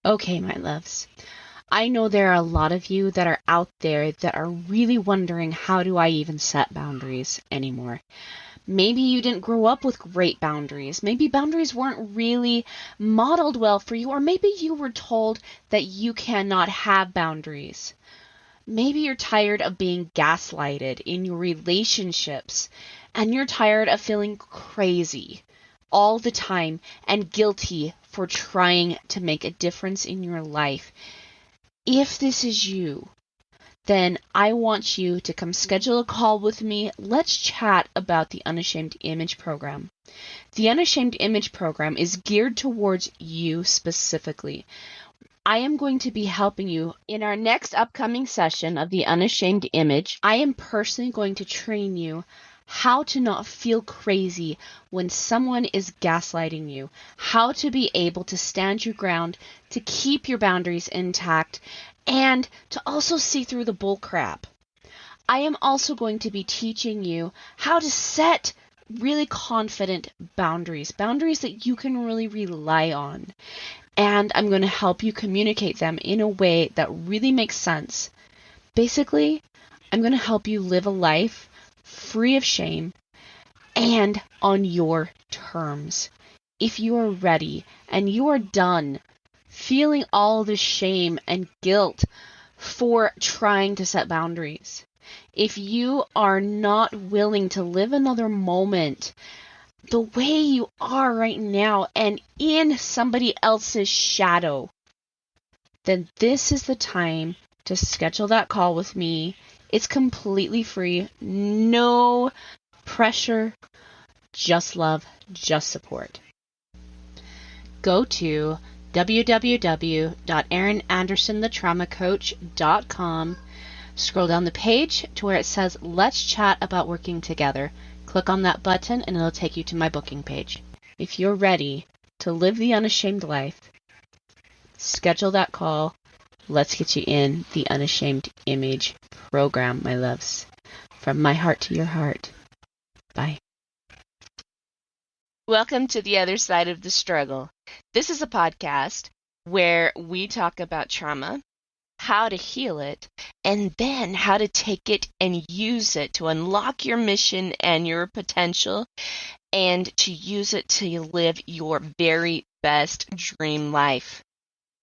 Okay, my loves. I know there are a lot of you that are out there that are really wondering, how do I even set boundaries anymore? Maybe you didn't grow up with great boundaries. Maybe boundaries weren't really modeled well for you, or maybe you were told that you cannot have boundaries. Maybe you're tired of being gaslighted in your relationships, and you're tired of feeling crazy all the time and guilty for trying to make a difference in your life. If this is you, then I want you to come schedule a call with me. Let's chat about the Unashamed Image Program. The Unashamed Image Program is geared towards you specifically. I am going to be helping you in our next upcoming session of the Unashamed Image. I am personally going to train you how to not feel crazy when someone is gaslighting you, how to be able to stand your ground, to keep your boundaries intact, and to also see through the bull crap. I am also going to be teaching you how to set really confident boundaries that you can really rely on. And I'm going to help you communicate them in a way that really makes sense. Basically, I'm going to help you live a life free of shame and on your terms. If you are ready and you are done feeling all the shame and guilt for trying to set boundaries, if you are not willing to live another moment the way you are right now and in somebody else's shadow, then this is the time to schedule that call with me. It's completely free, no pressure, just love, just support. Go to www.erinandersonthetraumacoach.com. Scroll down the page to where it says, Let's Chat About Working Together. Click on that button and it'll take you to my booking page. If you're ready to live the unashamed life, schedule that call. Let's get you in the Unashamed Image Program, my loves. From my heart to your heart. Bye. Welcome to the other side of the struggle. This is a podcast where we talk about trauma, how to heal it, and then how to take it and use it to unlock your mission and your potential, and to use it to live your very best dream life.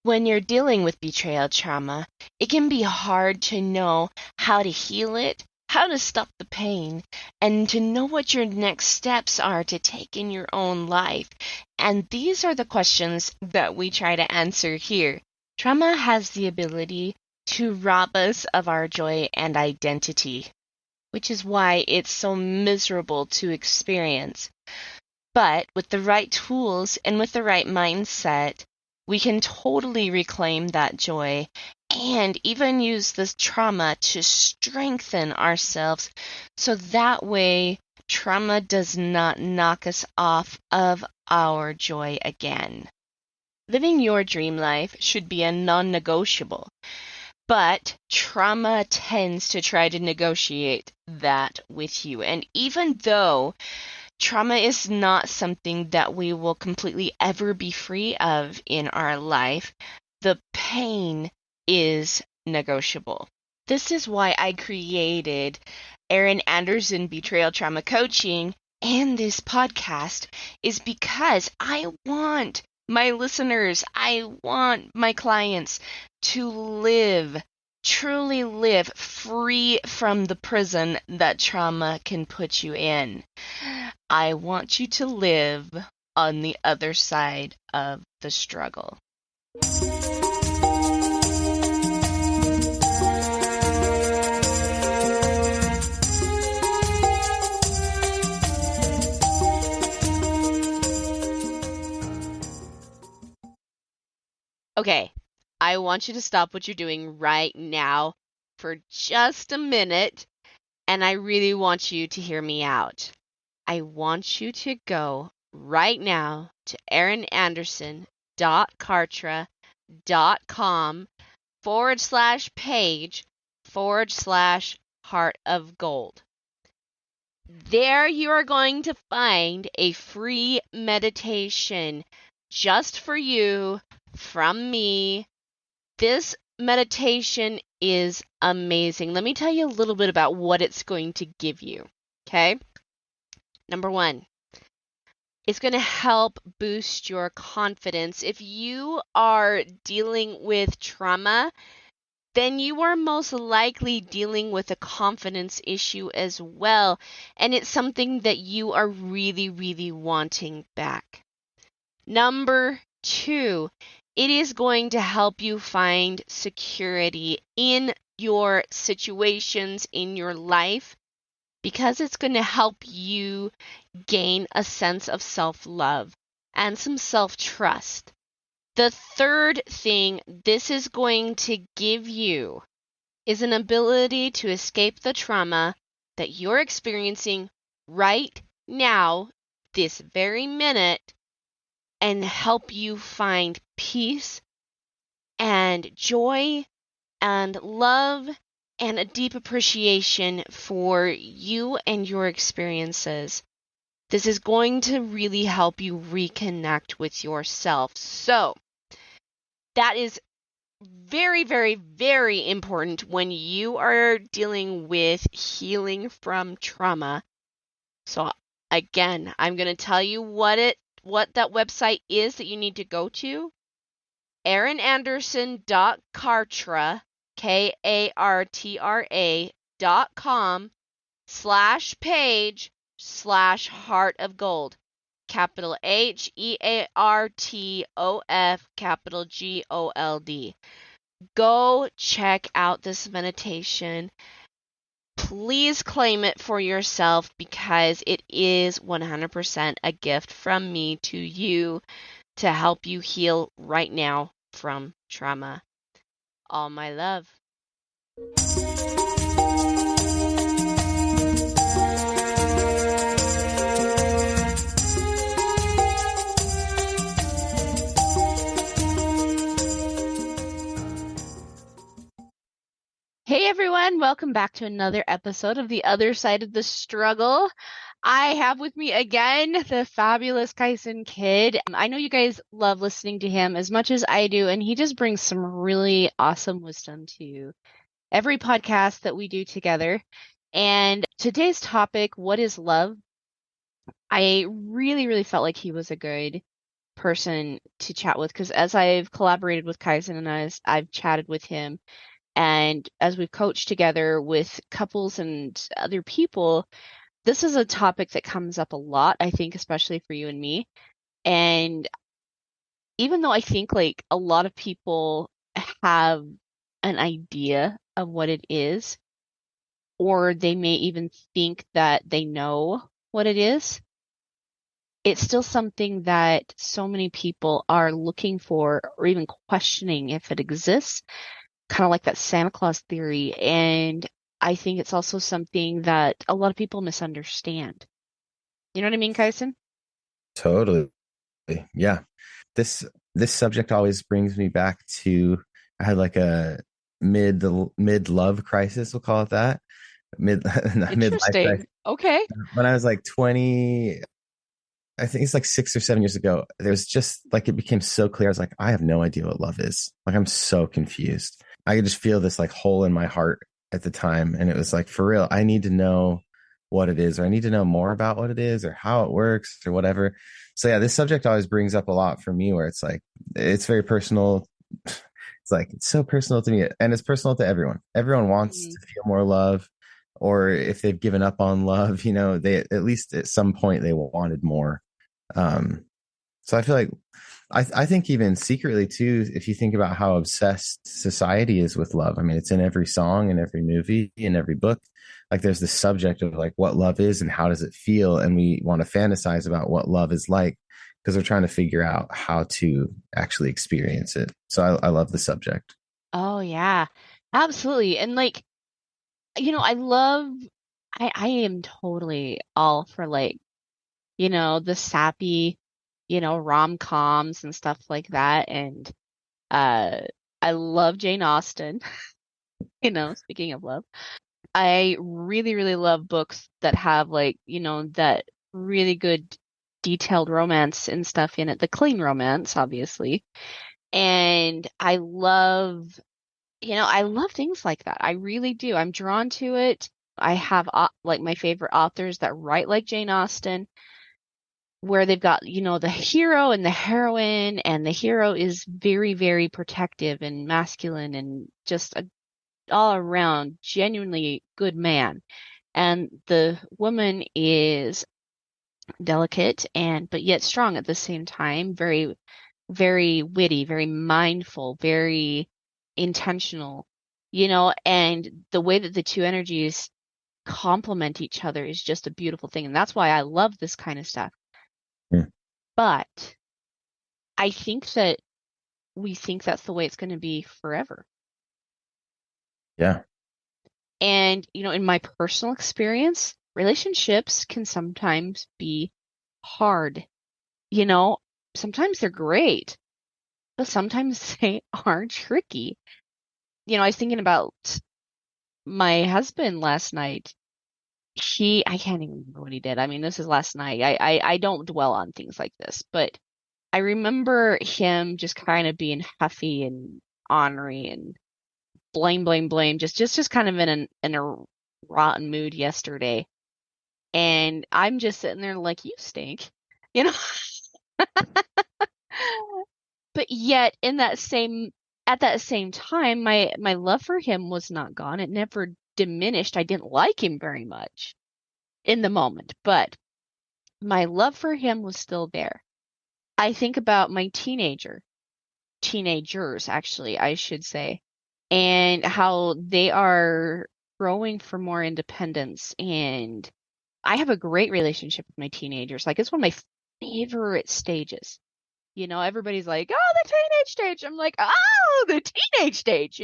When you're dealing with betrayal trauma, it can be hard to know how to heal it, how to stop the pain, and to know what your next steps are to take in your own life. And these are the questions that we try to answer here. Trauma has the ability to rob us of our joy and identity, which is why it's so miserable to experience. But with the right tools and with the right mindset, we can totally reclaim that joy and even use this trauma to strengthen ourselves, so that way trauma does not knock us off of our joy again. Living your dream life should be a non-negotiable, but trauma tends to try to negotiate that with you. And even though trauma is not something that we will completely ever be free of in our life, the pain is negotiable. This is why I created Erin Anderson Betrayal Trauma Coaching and this podcast, is because I want my listeners, I want my clients to live, truly live free from the prison that trauma can put you in. I want you to live on the other side of the struggle. Okay, I want you to stop what you're doing right now for just a minute, and I really want you to hear me out. I want you to go right now to erinanderson.cartra.com/page/heart of gold. There you are going to find a free meditation just for you from me. This meditation is amazing. Let me tell you a little bit about what it's going to give you. Okay? Number one, it's going to help boost your confidence. If you are dealing with trauma, then you are most likely dealing with a confidence issue as well. And it's something that you are really, really wanting back. Number two, it is going to help you find security in your situations in your life because it's going to help you gain a sense of self-love and some self-trust. The third thing this is going to give you is an ability to escape the trauma that you're experiencing right now, this very minute, and help you find peace and joy and love and a deep appreciation for you and your experiences. This is going to really help you reconnect with yourself. So that is very, very, very important when you are dealing with healing from trauma. So again, I'm going to tell you what that website is that you need to go to. erinanderson.kartra, KARTRA.com/page/heart of gold. Capital HEARTOF, capital GOLD. Go check out this meditation. Please claim it for yourself because it is 100% a gift from me to you to help you heal right now from trauma. All my love. Hey everyone, welcome back to another episode of The Other Side of the Struggle. I have with me again the fabulous Kyson Kidd. I know you guys love listening to him as much as I do, and he just brings some really awesome wisdom to every podcast that we do together. And today's topic, what is love? I really, really felt like he was a good person to chat with because as I've collaborated with Kyson and as I've chatted with him, and as we've coached together with couples and other people, this is a topic that comes up a lot, I think, especially for you and me. And even though I think like a lot of people have an idea of what it is, or they may even think that they know what it is, it's still something that so many people are looking for or even questioning if it exists, kind of like that Santa Claus theory. And I think it's also something that a lot of people misunderstand. You know what I mean, Kyson? Totally. Yeah. This subject always brings me back to I had like a mid love crisis, we'll call it that. Midlife Interesting. crisis. Okay. When I was like 20, I think it's like 6 or 7 years ago, there was just like it became so clear. I was like, I have no idea what love is. Like I'm so confused. I could just feel this like hole in my heart at the time. And it was like, for real, I need to know what it is, or I need to know more about what it is or how it works or whatever. So yeah, this subject always brings up a lot for me where it's like, it's very personal. It's like, it's so personal to me and it's personal to everyone. Everyone wants to feel more love, or if they've given up on love, they at least at some point they wanted more. So I feel like I think even secretly too, if you think about how obsessed society is with love, I mean, it's in every song, in every movie, in every book. Like there's this subject of like what love is and how does it feel, and we want to fantasize about what love is like because we're trying to figure out how to actually experience it. So I love the subject. Oh yeah, absolutely. And like, I am totally all for like, the sappy, rom-coms and stuff like that. And uh I love Jane Austen, speaking of love. I really, really love books that have like, that really good detailed romance and stuff in it, the clean romance, obviously. And I love things like that. I really do. I'm drawn to it. I have like my favorite authors that write like Jane Austen, where they've got, the hero and the heroine, and the hero is very, very protective and masculine and just a all around genuinely good man. And the woman is delicate but yet strong at the same time, very, very witty, very mindful, very intentional, and the way that the two energies complement each other is just a beautiful thing. And that's why I love this kind of stuff. Mm. But I think that we think that's the way it's going to be forever. Yeah. And, in my personal experience, relationships can sometimes be hard. Sometimes they're great, but sometimes they are tricky. I was thinking about my husband last night. I can't even remember what he did. I mean, this is last night. I don't dwell on things like this, but I remember him just kind of being huffy and ornery and blame, just kind of in a rotten mood yesterday. And I'm just sitting there like, you stink, you know? But yet at that same time, my love for him was not gone. It never diminished. I didn't like him very much in the moment, but my love for him was still there. I think about my teenagers, actually, I should say, and how they are growing for more independence. And I have a great relationship with my teenagers. Like, it's one of my favorite stages. Everybody's like, oh, the teenage stage. I'm like, oh, the teenage stage,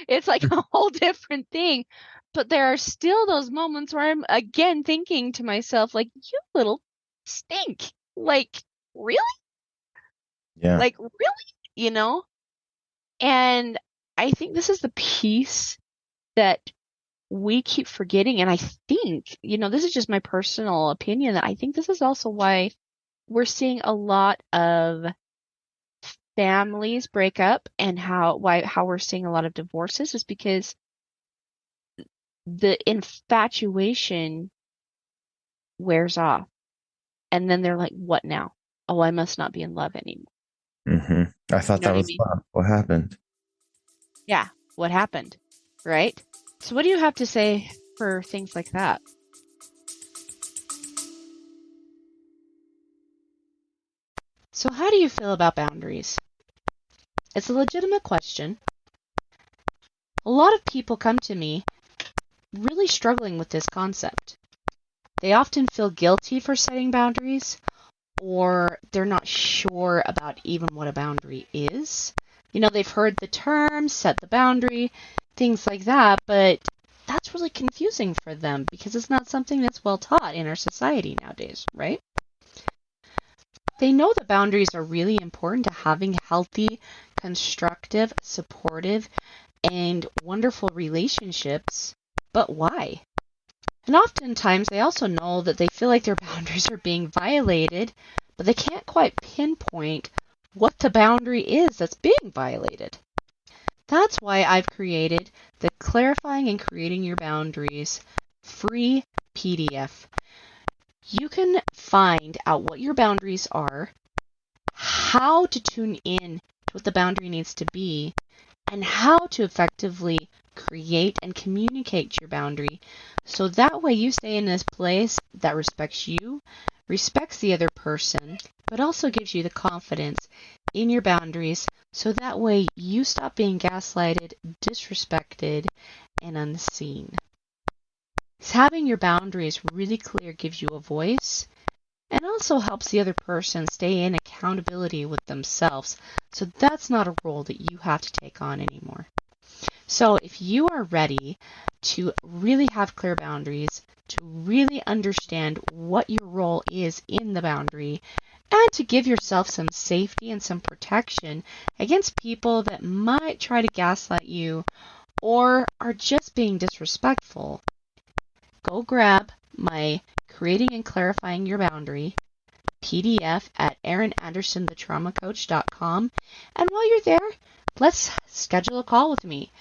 It's like a whole different thing. But there are still those moments where I'm again thinking to myself, like, you little stink. Like, really? Yeah. Like, really? And I think this is the piece that we keep forgetting. And I think, this is just my personal opinion, that I think this is also why we're seeing a lot of families break up, and how we're seeing a lot of divorces is because the infatuation wears off. And then they're like, what now? Oh, I must not be in love anymore. Mm-hmm. I thought that was what happened. Yeah, what happened, right? So what do you have to say for things like that? So how do you feel about boundaries? It's a legitimate question. A lot of people come to me really struggling with this concept. They often feel guilty for setting boundaries, or they're not sure about even what a boundary is. They've heard the term, set the boundary, things like that, but that's really confusing for them because it's not something that's well taught in our society nowadays, right? They know that boundaries are really important to having healthy, constructive, supportive, and wonderful relationships, but why? And oftentimes they also know that they feel like their boundaries are being violated, but they can't quite pinpoint what the boundary is that's being violated. That's why I've created the Clarifying and Creating Your Boundaries free PDF. You can find out what your boundaries are, how to tune in to what the boundary needs to be, and how to effectively create and communicate your boundary, so that way you stay in this place that respects you, respects the other person, but also gives you the confidence in your boundaries, so that way you stop being gaslighted, disrespected, and unseen. Having your boundaries really clear gives you a voice, and also helps the other person stay in accountability with themselves, so that's not a role that you have to take on anymore. So if you are ready to really have clear boundaries, to really understand what your role is in the boundary, and to give yourself some safety and some protection against people that might try to gaslight you or are just being disrespectful, go grab my Creating and Clarifying Your Boundary PDF at erinandersonthetraumacoach.com. And while you're there, let's schedule a call with me.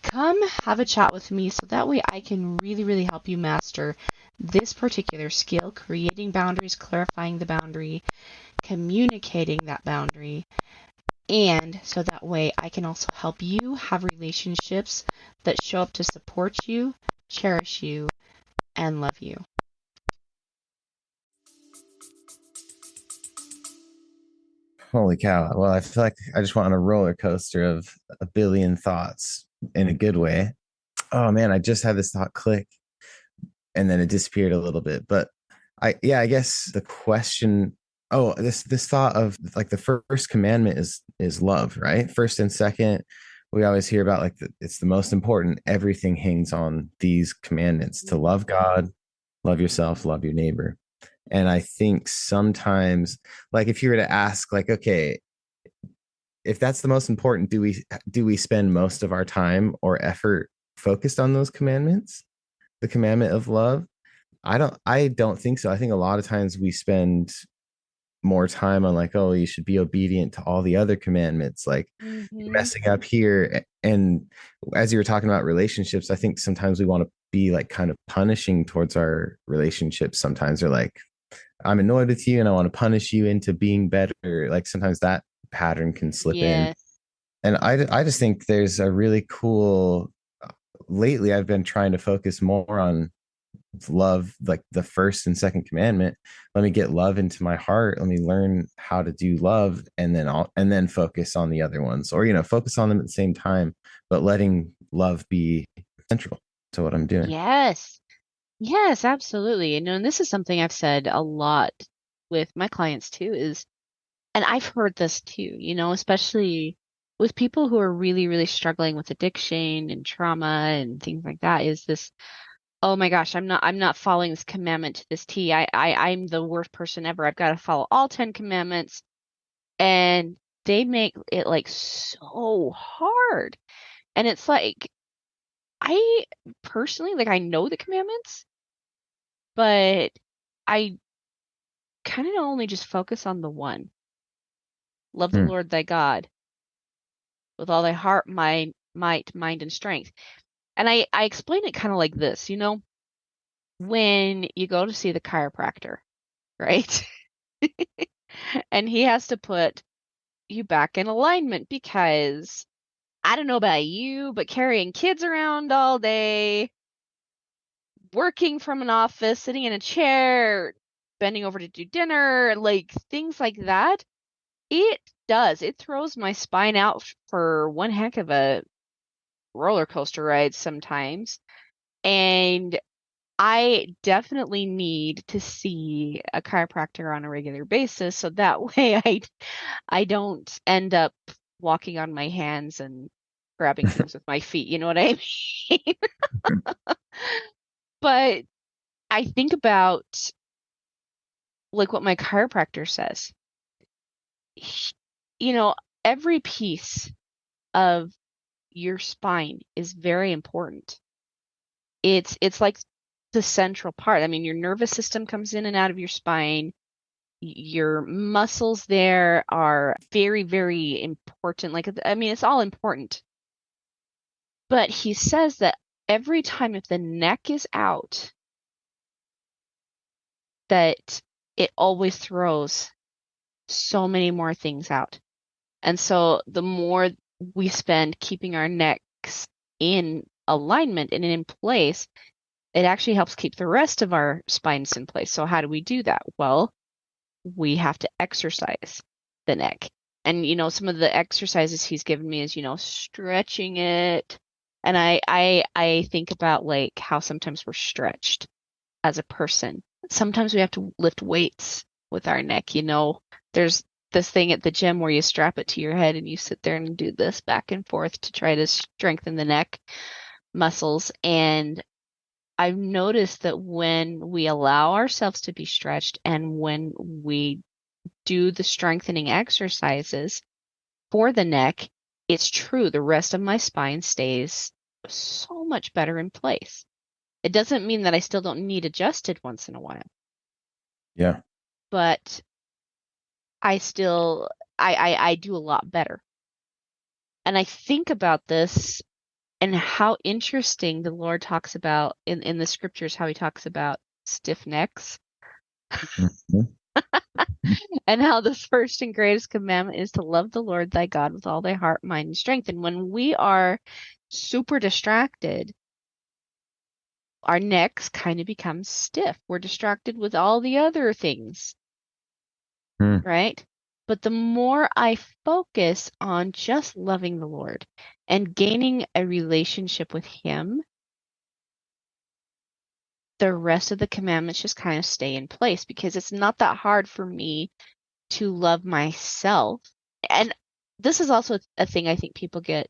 Come have a chat with me so that way I can really, really help you master this particular skill, creating boundaries, clarifying the boundary, communicating that boundary, and so that way I can also help you have relationships that show up to support you, cherish you, and love you. Holy cow. Well, I feel like I just went on a roller coaster of a billion thoughts in a good way. Oh man, I just had this thought click and then it disappeared a little bit. But I guess the question, this thought of like the first commandment is love, right? First and second, we always hear about like it's the most important. Everything hangs on these commandments to love God, love yourself, love your neighbor. And I think sometimes, like if you were to ask, like, okay, if that's the most important, do we spend most of our time or effort focused on those commandments? The commandment of love? I don't think so. I think a lot of times we spend more time on like, oh, you should be obedient to all the other commandments, like you're messing up here. And as you were talking about relationships, I think sometimes we want to be like kind of punishing towards our relationships. Sometimes they're like, I'm annoyed with you and I want to punish you into being better. Like sometimes that pattern can slip in. Yes. And I just think there's a really cool, lately I've been trying to focus more on love, like the first and second commandment. Let me get love into my heart. Let me learn how to do love, and then focus on the other ones, or focus on them at the same time, but letting love be central to what I'm doing. Yes. Yes, absolutely. And this is something I've said a lot with my clients too, and I've heard this too, especially with people who are really, really struggling with addiction and trauma and things like that, is this, oh my gosh, I'm not following this commandment to this T. I'm the worst person ever. I've got to follow all 10 commandments. And they make it like so hard. And it's like, I personally, like, I know the commandments, but I kind of only just focus on the one. Love the Hmm. Lord thy God with all thy heart, might, mind, and strength. And I explain it kind of like this, when you go to see the chiropractor, right? And he has to put you back in alignment because I don't know about you, but carrying kids around all day, working from an office, sitting in a chair, bending over to do dinner, like things like that, it does. It throws my spine out for one heck of a roller coaster ride sometimes. And I definitely need to see a chiropractor on a regular basis so that way I don't end up walking on my hands and grabbing things with my feet. You know what I mean? But I think about like what my chiropractor says. He- You know, every piece of your spine is very important. It's like the central part. I mean, your nervous system comes in and out of your spine. Your muscles there are very, very important. Like, I mean, it's all important. But he says that every time if the neck is out, that it always throws so many more things out. And so the more we spend keeping our necks in alignment and in place, it actually helps keep the rest of our spines in place. So how do we do that? Well, we have to exercise the neck. And some of the exercises he's given me is, stretching it. And I think about like how sometimes we're stretched as a person. Sometimes we have to lift weights with our neck. There's this thing at the gym where you strap it to your head and you sit there and do this back and forth to try to strengthen the neck muscles. And I've noticed that when we allow ourselves to be stretched and when we do the strengthening exercises for the neck, it's true, the rest of my spine stays so much better in place. It doesn't mean that I still don't need adjusted once in a while. Yeah. But I do a lot better. And I think about this and how interesting the Lord talks about in the scriptures, how he talks about stiff necks, Mhm. and how the first and greatest commandment is to love the Lord thy God with all thy heart, mind, and strength. And when we are super distracted, our necks kind of become stiff. We're distracted with all the other things, Hmm. right? But the more I focus on just loving the Lord and gaining a relationship with him, the rest of the commandments just kind of stay in place because it's not that hard for me to love myself. And this is also a thing I think people get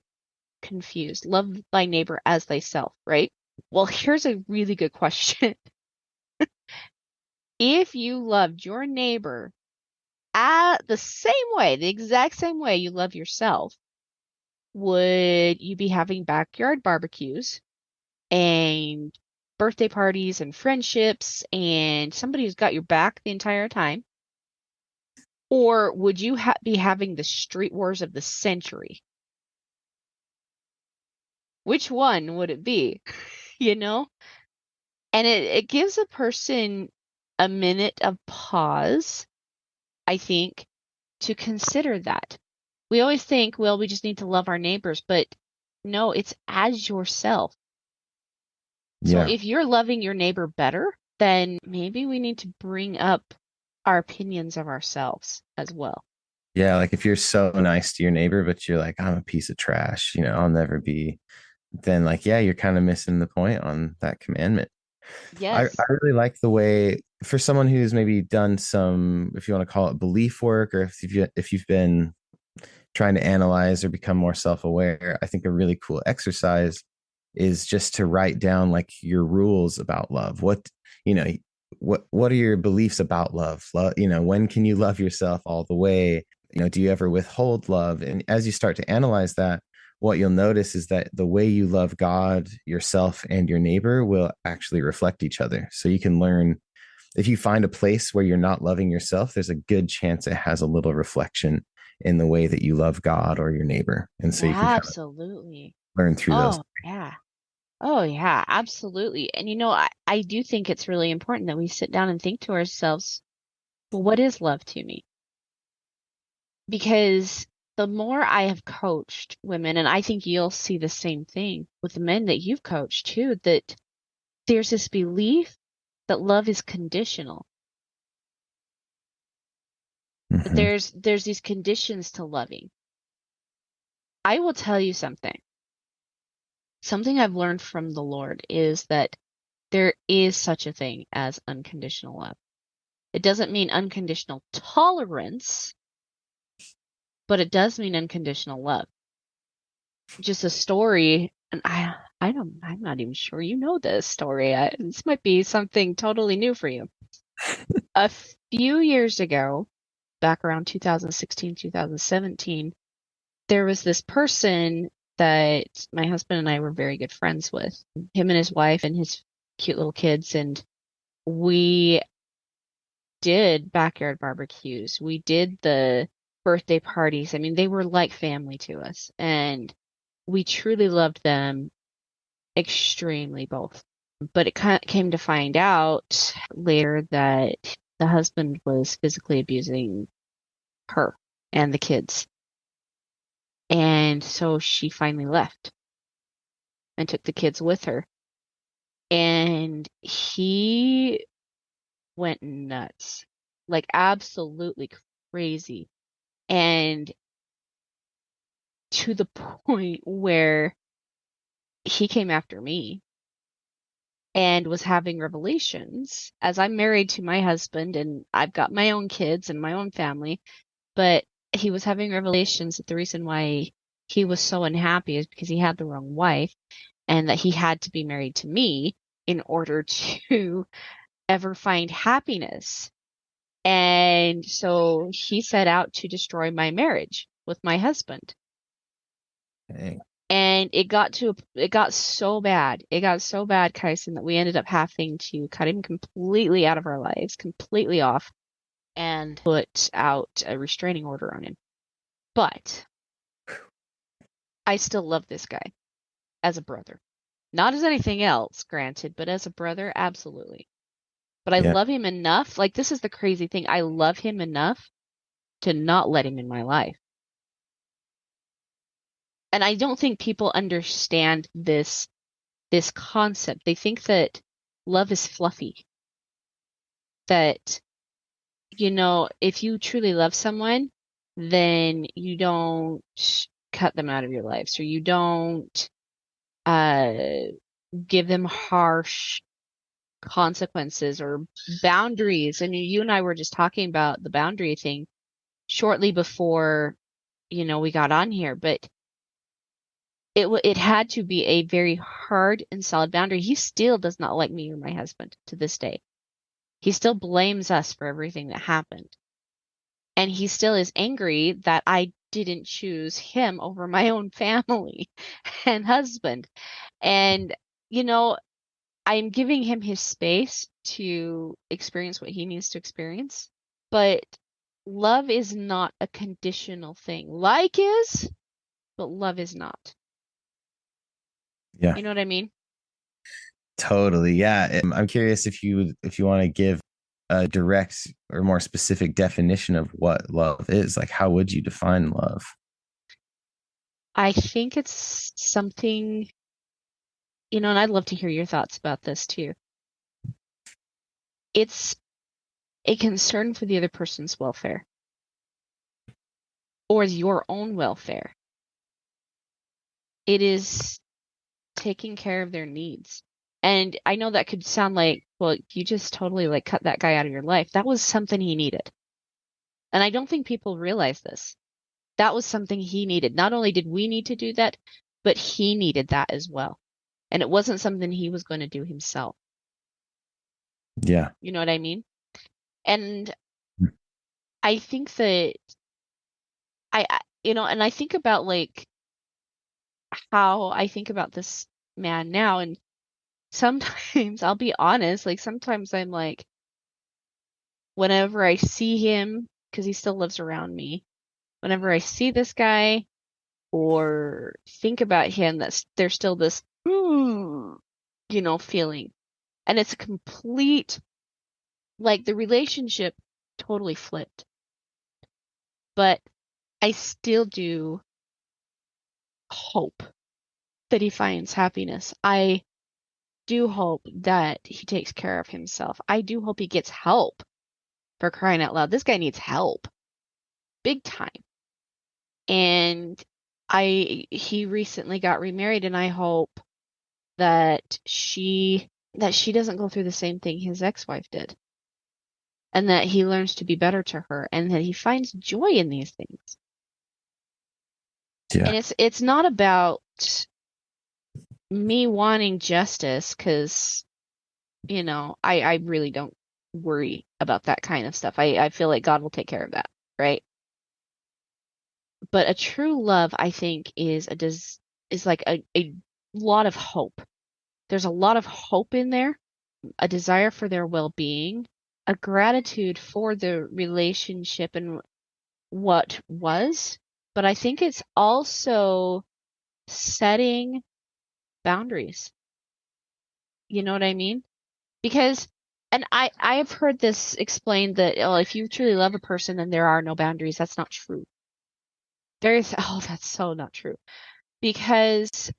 confused. Love thy neighbor as thyself, right? Well, here's a really good question. If you loved your neighbor the same way, the exact same way you love yourself, would you be having backyard barbecues and birthday parties and friendships and somebody who's got your back the entire time? Or would you be having the street wars of the century? Which one would it be? You know? And it gives a person a minute of pause, I think, to consider that. We always think, well, we just need to love our neighbors, but no, it's as yourself. So Yeah. if you're loving your neighbor better, then maybe we need to bring up our opinions of ourselves as well. Yeah. Like if you're so nice to your neighbor, but you're like, I'm a piece of trash, I'll never be, then like, yeah, you're kind of missing the point on that commandment. I Yes. really like the way for someone who's maybe done some, if you want to call it belief work, or if you've been trying to analyze or become more self-aware, I think a really cool exercise is just to write down like your rules about love. You know, what are your beliefs about love? When can you love yourself all the way? Do you ever withhold love? And as you start to analyze that, what you'll notice is that the way you love God, yourself, and your neighbor will actually reflect each other. So you can learn if you find a place where you're not loving yourself, there's a good chance it has a little reflection in the way that you love God or your neighbor. And so you can kind of Absolutely. learn through those. Oh, yeah. Oh, yeah, absolutely. And I do think it's really important that we sit down and think to ourselves, well, what is love to me? Because the more I have coached women, and I think you'll see the same thing with the men that you've coached too, that there's this belief that love is conditional. That Mm-hmm. there's these conditions to loving. I will tell you something. Something I've learned from the Lord is that there is such a thing as unconditional love. It doesn't mean unconditional tolerance, but it does mean unconditional love. Just a story, and I'm not even sure you know this story. This might be something totally new for you. A few years ago, back around 2016, 2017, there was this person that my husband and I were very good friends with. Him and his wife and his cute little kids, and we did backyard barbecues. We did the birthday parties. I mean, they were like family to us, and we truly loved them extremely both. But it came to find out later that the husband was physically abusing her and the kids. And so she finally left and took the kids with her. And he went nuts, like absolutely crazy. And to the point where he came after me and was having revelations as I'm married to my husband and I've got my own kids and my own family. But he was having revelations that the reason why he was so unhappy is because he had the wrong wife and that he had to be married to me in order to ever find happiness. And so he set out to destroy my marriage with my husband. Dang. And it got so bad. It got so bad, Kyson, that we ended up having to cut him completely out of our lives, completely off. and put out a restraining order on him. But I still love this guy as a brother. Not as anything else, granted, but as a brother, absolutely. But I Yeah. love him enough. Like, this is the crazy thing. I love him enough to not let him in my life. And I don't think people understand this concept. They think that love is fluffy. That, if you truly love someone, then you don't cut them out of your life. So you don't give them harsh consequences or boundaries. And you and I were just talking about the boundary thing shortly before, we got on here, but it had to be a very hard and solid boundary. He still does not like me or my husband to this day. He still blames us for everything that happened. And he still is angry that I didn't choose him over my own family and husband. And, I'm giving him his space to experience what he needs to experience. But love is not a conditional thing. Like is, but love is not. Yeah. You know what I mean? Totally. Yeah. I'm curious if you want to give a direct or more specific definition of what love is. Like, how would you define love? I think it's something, and I'd love to hear your thoughts about this too. It's a concern for the other person's welfare or your own welfare. It is taking care of their needs. And I know that could sound like, well, you just totally like cut that guy out of your life. That was something he needed. And I don't think people realize this. That was something he needed. Not only did we need to do that, but he needed that as well. And it wasn't something he was going to do himself. Yeah. You know what I mean? And I think that and I think about like how I think about this man now, and sometimes I'll be honest, like sometimes I'm like, whenever I see him, because he still lives around me, whenever I see this guy or think about him, there's still this, feeling. And it's a complete, like the relationship totally flipped. But I still do hope that he finds happiness. I do hope that he takes care of himself. I do hope he gets help, for crying out loud. This guy needs help. Big time. And he recently got remarried, and I hope that she doesn't go through the same thing his ex-wife did. And that he learns to be better to her and that he finds joy in these things. Yeah. And it's not about me wanting justice, because I really don't worry about that kind of stuff. I feel like God will take care of that, right? But a true love, I think, is like a lot of hope. There's a lot of hope in there, a desire for their well-being, a gratitude for the relationship and what was. But I think it's also setting boundaries. You know what I mean? Because, and I've heard this explained that, oh, if you truly love a person, then there are no boundaries. That's not true. That's so not true. Because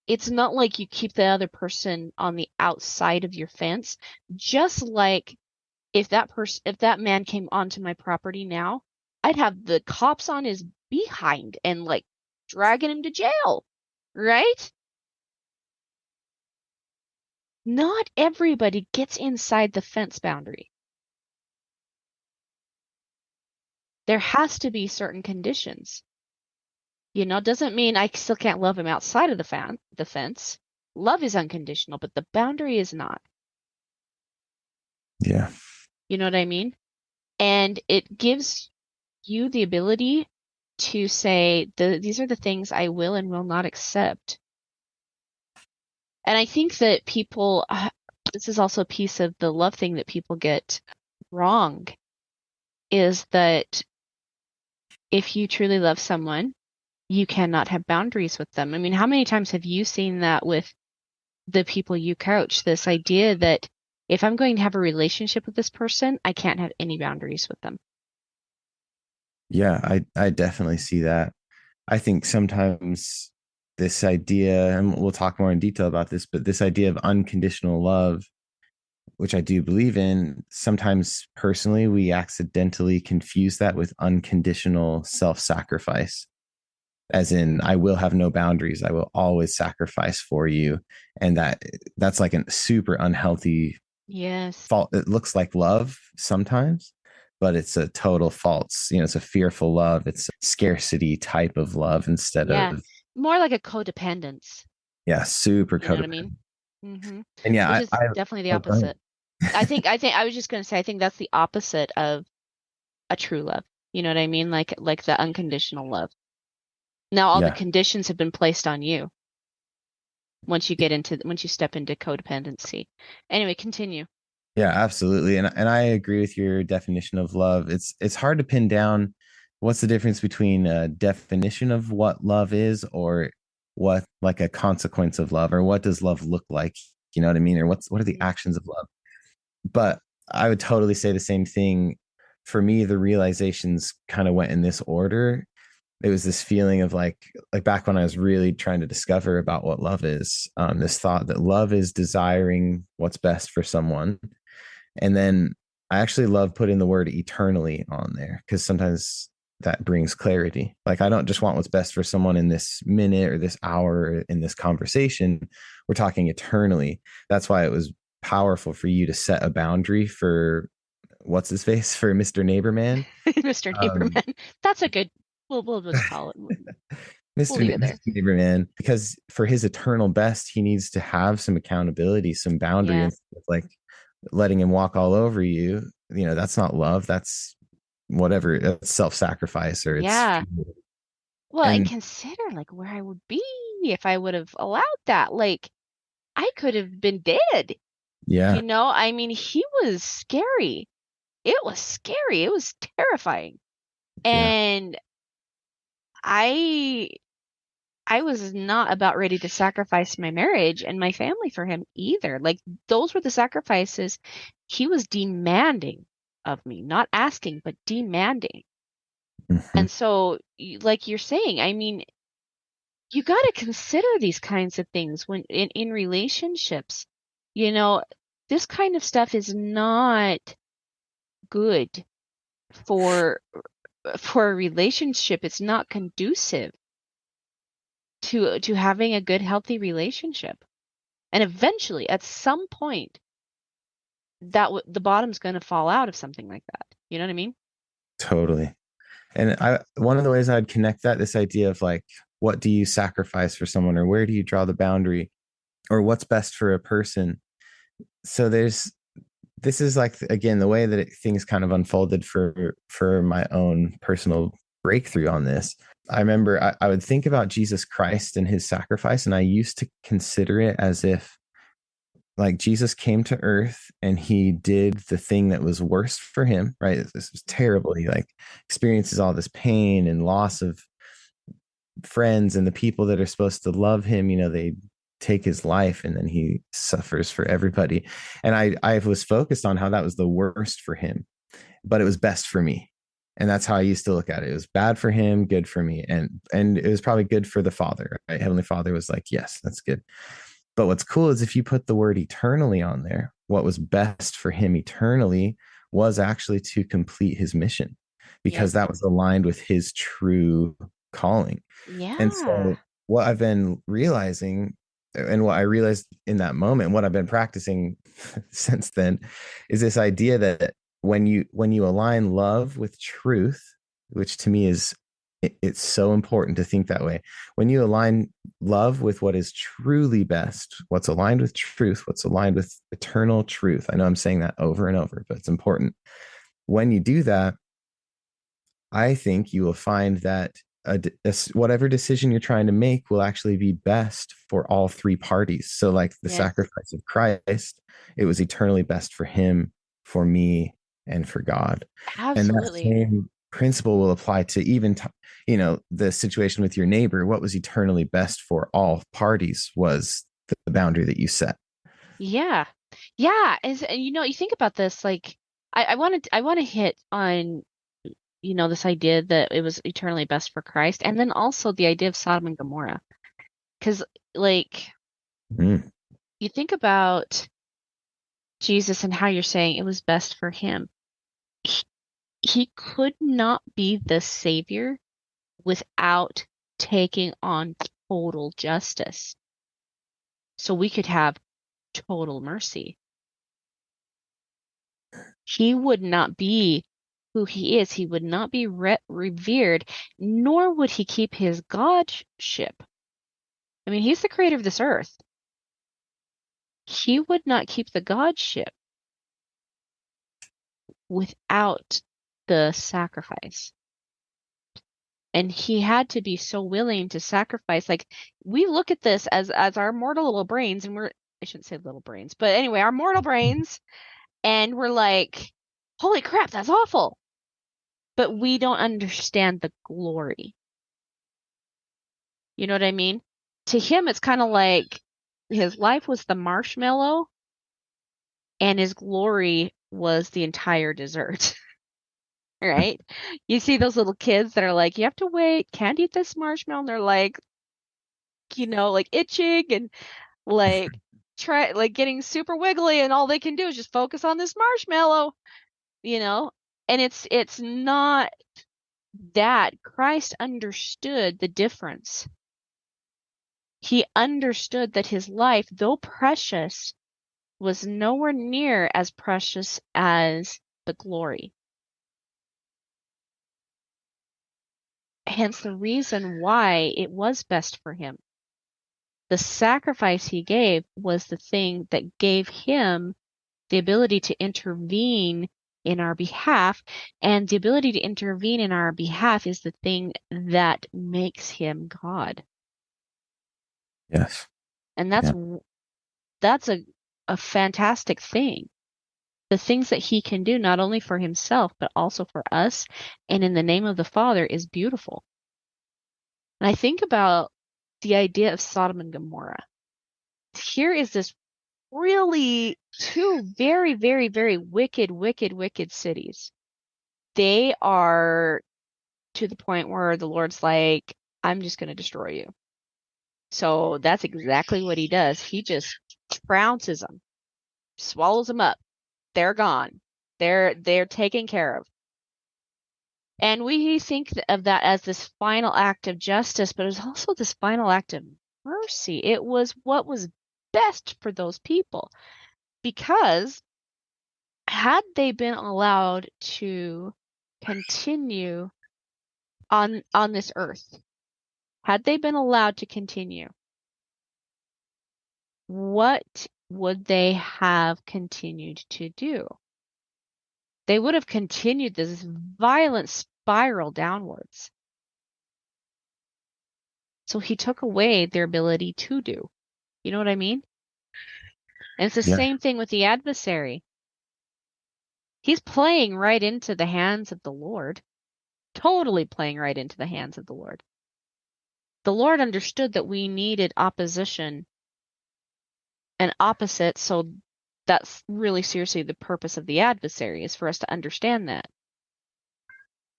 it's not like you keep the other person on the outside of your fence. Just like if that man came onto my property now, I'd have the cops on his behind and like dragging him to jail, right? Not everybody gets inside the fence boundary. There has to be certain conditions. Doesn't mean I still can't love him outside of the fence. Love is unconditional, but the boundary is not. Yeah. You know what I mean? And it gives you the ability to say, these are the things I will and will not accept. And I think that people, this is also a piece of the love thing that people get wrong, is that if you truly love someone, you cannot have boundaries with them. I mean, how many times have you seen that with the people you coach? This idea that if I'm going to have a relationship with this person, I can't have any boundaries with them. Yeah, I definitely see that. I think sometimes this idea, and we'll talk more in detail about this, but this idea of unconditional love, which I do believe in, sometimes personally we accidentally confuse that with unconditional self-sacrifice. As in, I will have no boundaries. I will always sacrifice for you. And that's like a super unhealthy Yes. fault. It looks like love sometimes, but it's a total false, it's a fearful love. It's a scarcity type of love instead Yeah. of, More like a codependence. yeah, super You know what I codependent. mean? Hmm. And Which yeah, is definitely the oh, go ahead. opposite. I was just going to say, I think that's the opposite of a true love. You know what I mean? Like the unconditional love. Now all the Yeah. conditions have been placed on you once you step into codependency. Anyway, continue. Yeah, absolutely. And I agree with your definition of love. It's hard to pin down what's the difference between a definition of what love is or what like a consequence of love or what does love look like? You know what I mean? Or what are the Mhm. actions of love? But I would totally say the same thing. For me, the realizations kind of went in this order. It was this feeling of like back when I was really trying to discover about what love is, this thought that love is desiring what's best for someone. And then I actually love putting the word eternally on there because sometimes that brings clarity. Like I don't just want what's best for someone in this minute or this hour or in this conversation. We're talking eternally. That's why it was powerful for you to set a boundary for what's his face for Mr. Neighborman. Mr. Um, Neighborman. That's a good, we'll just call it. We'll Mr. leave it there. Mr. Neighborman, because for his eternal best, he needs to have some accountability, some boundary, Yeah. and like letting him walk all over you. That's not love. That's whatever. That's self-sacrifice, or it's Yeah. Well, and and consider like where I would be if I would have allowed that. Like I could have been dead. yeah, I mean, he was scary. It was scary. It was terrifying. yeah, And I I was not about ready to sacrifice my marriage and my family for him either. Like those were the sacrifices he was demanding of me, not asking, but demanding. hmm, And so, like you're saying, I mean, you got to consider these kinds of things when in relationships. You know, this kind of stuff is not good for for a relationship. It's not conducive to having a good, healthy relationship. And eventually, at some point, the bottom's going to fall out of something like that. You know what I mean? totally. And I one of the ways I'd connect that, this idea of like, what do you sacrifice for someone, or where do you draw the boundary, or what's best for a person? So this is like again the way that things kind of unfolded for my own personal breakthrough on this. I remember I would think about Jesus Christ and his sacrifice, and I used to consider it as if like Jesus came to earth and he did the thing that was worst for him, right? This was terrible. He like experiences all this pain and loss of friends and the people that are supposed to love him, they take his life and then he suffers for everybody. And I was focused on how that was the worst for him, but it was best for me. And that's how I used to look at it. It was bad for him, good for me. And it was probably good for the Father, right? Heavenly Father was like, yes, that's good. But what's cool is if you put the word eternally on there, what was best for him eternally was actually to complete his mission Yep. because that was aligned with his true calling. And Yeah. so what I've been realizing and what I realized in that moment, what I've been practicing since then is this idea that when you align love with truth, which to me is it's so important to think that way. When you align love with what is truly best, what's aligned with truth, what's aligned with eternal truth. I know I'm saying that over and over, but it's important. When you do that, I think you will find that whatever decision you're trying to make will actually be best for all three parties. So, like the Yes. sacrifice of Christ, it was eternally best for him, for me, and for God. And that Absolutely. same principle will apply to even, the situation with your neighbor. What was eternally best for all parties was the boundary that you set. Yeah. Yeah. And you think about this, like I want to hit on, this idea that it was eternally best for Christ, and then also the idea of Sodom and Gomorrah. Because, like, Mm. you think about Jesus and how you're saying it was best for him. He, he could not be the savior without taking on total justice. So we could have total mercy. He would not be who he is. He would not be revered, nor would he keep his godship. I mean, he's the creator of this earth. He would not keep the godship without the sacrifice. And he had to be so willing to sacrifice. Like, we look at this as our mortal little brains, and I shouldn't say little brains, but anyway, our mortal brains, and we're like, holy crap, that's awful. But we don't understand the glory. You know what I mean? To him, it's kind of like his life was the marshmallow and his glory was the entire dessert. Right? You see those little kids that are like, you have to wait, can't eat this marshmallow. And they're like, like itching and like getting super wiggly, and all they can do is just focus on this marshmallow, you know? And it's not that. Christ understood the difference. He understood that his life, though precious, was nowhere near as precious as the glory. Hence the reason why it was best for him. The sacrifice he gave was the thing that gave him the ability to intervene in our behalf, and the ability to intervene in our behalf is the thing that makes him God. Yes. And Yeah. that's a fantastic thing. The things that he can do, not only for himself, but also for us, and in the name of the Father, is beautiful. And I think about the idea of Sodom and Gomorrah. Here is this really two very, very, very wicked, wicked, wicked cities. They are to the point where the Lord's like, I'm just going to destroy you. So that's exactly what he does. He just trounces them, swallows them up. They're gone. They're taken care of. And we think of that as this final act of justice, but it was also this final act of mercy. It was what was best for those people, because had they been allowed to continue on this earth, had they been allowed to continue, what would they have continued to do? They would have continued this violent spiral downwards. So he took away their ability to do. You know what I mean? And it's the Yeah. same thing with the adversary. He's playing right into the hands of the Lord, totally playing right into the hands of the Lord. The Lord understood that we needed opposition and opposite, so that's really seriously the purpose of the adversary, is for us to understand that.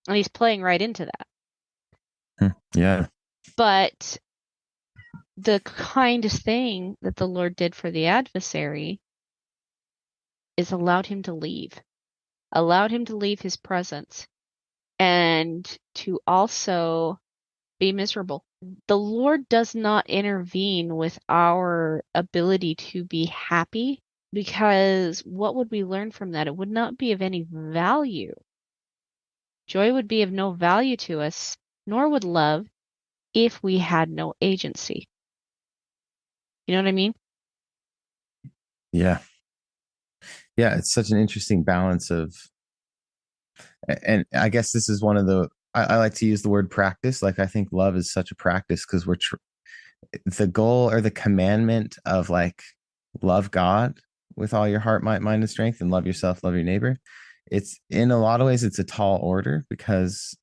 And he's playing right into that. Yeah. But the kindest thing that the Lord did for the adversary is allowed him to leave his presence, and to also be miserable. The Lord does not intervene with our ability to be happy, because what would we learn from that? It would not be of any value. Joy would be of no value to us, nor would love, if we had no agency. You know what I mean? Yeah. Yeah. It's such an interesting balance and I guess this is one of I like to use the word practice. Like, I think love is such a practice, because the goal or the commandment of like, love God with all your heart, might, mind, and strength, and love yourself, love your neighbor, it's in a lot of ways, it's a tall order because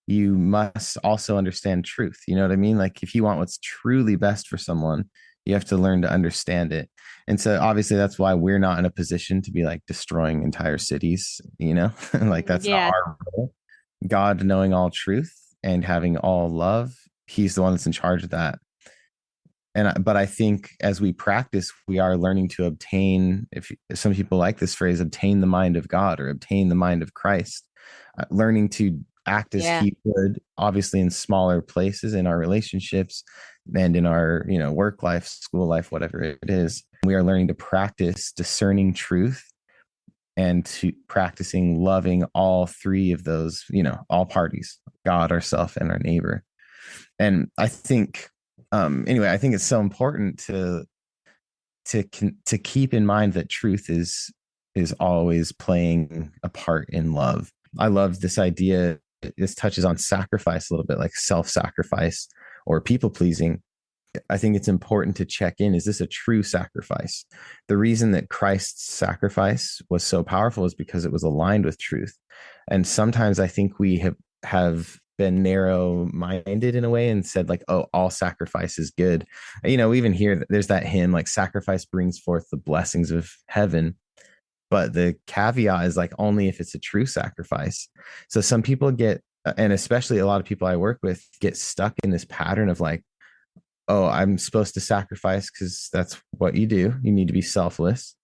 you must also understand truth. You know what I mean? Like if you want what's truly best for someone, you have to learn to understand it. And so obviously that's why we're not in a position to be like destroying entire cities, you know? Like that's not Yeah. our role. God knowing all truth and having all love, he's the one that's in charge of that. But I think as we practice, we are learning to obtain, if some people like this phrase, obtain the mind of God or obtain the mind of Christ, learning to act as Yeah. he would, obviously in smaller places in our relationships and in our, work life, school life, whatever it is. We are learning to practice discerning truth and to practicing loving all three of those, all parties, God, ourself, and our neighbor. And I think, anyway, I think it's so important to keep in mind that truth is always playing a part in love. I love this idea. This touches on sacrifice a little bit, like self-sacrifice or people pleasing. I think it's important to check in. Is this a true sacrifice? The reason that Christ's sacrifice was so powerful is because it was aligned with truth. And sometimes I think we have been narrow minded in a way and said like, oh, all sacrifice is good. We even hear there's that hymn like sacrifice brings forth the blessings of heaven. But the caveat is like only if it's a true sacrifice. So some people get, and especially a lot of people I work with, get stuck in this pattern of like, oh, I'm supposed to sacrifice because that's what you do. You need to be selfless.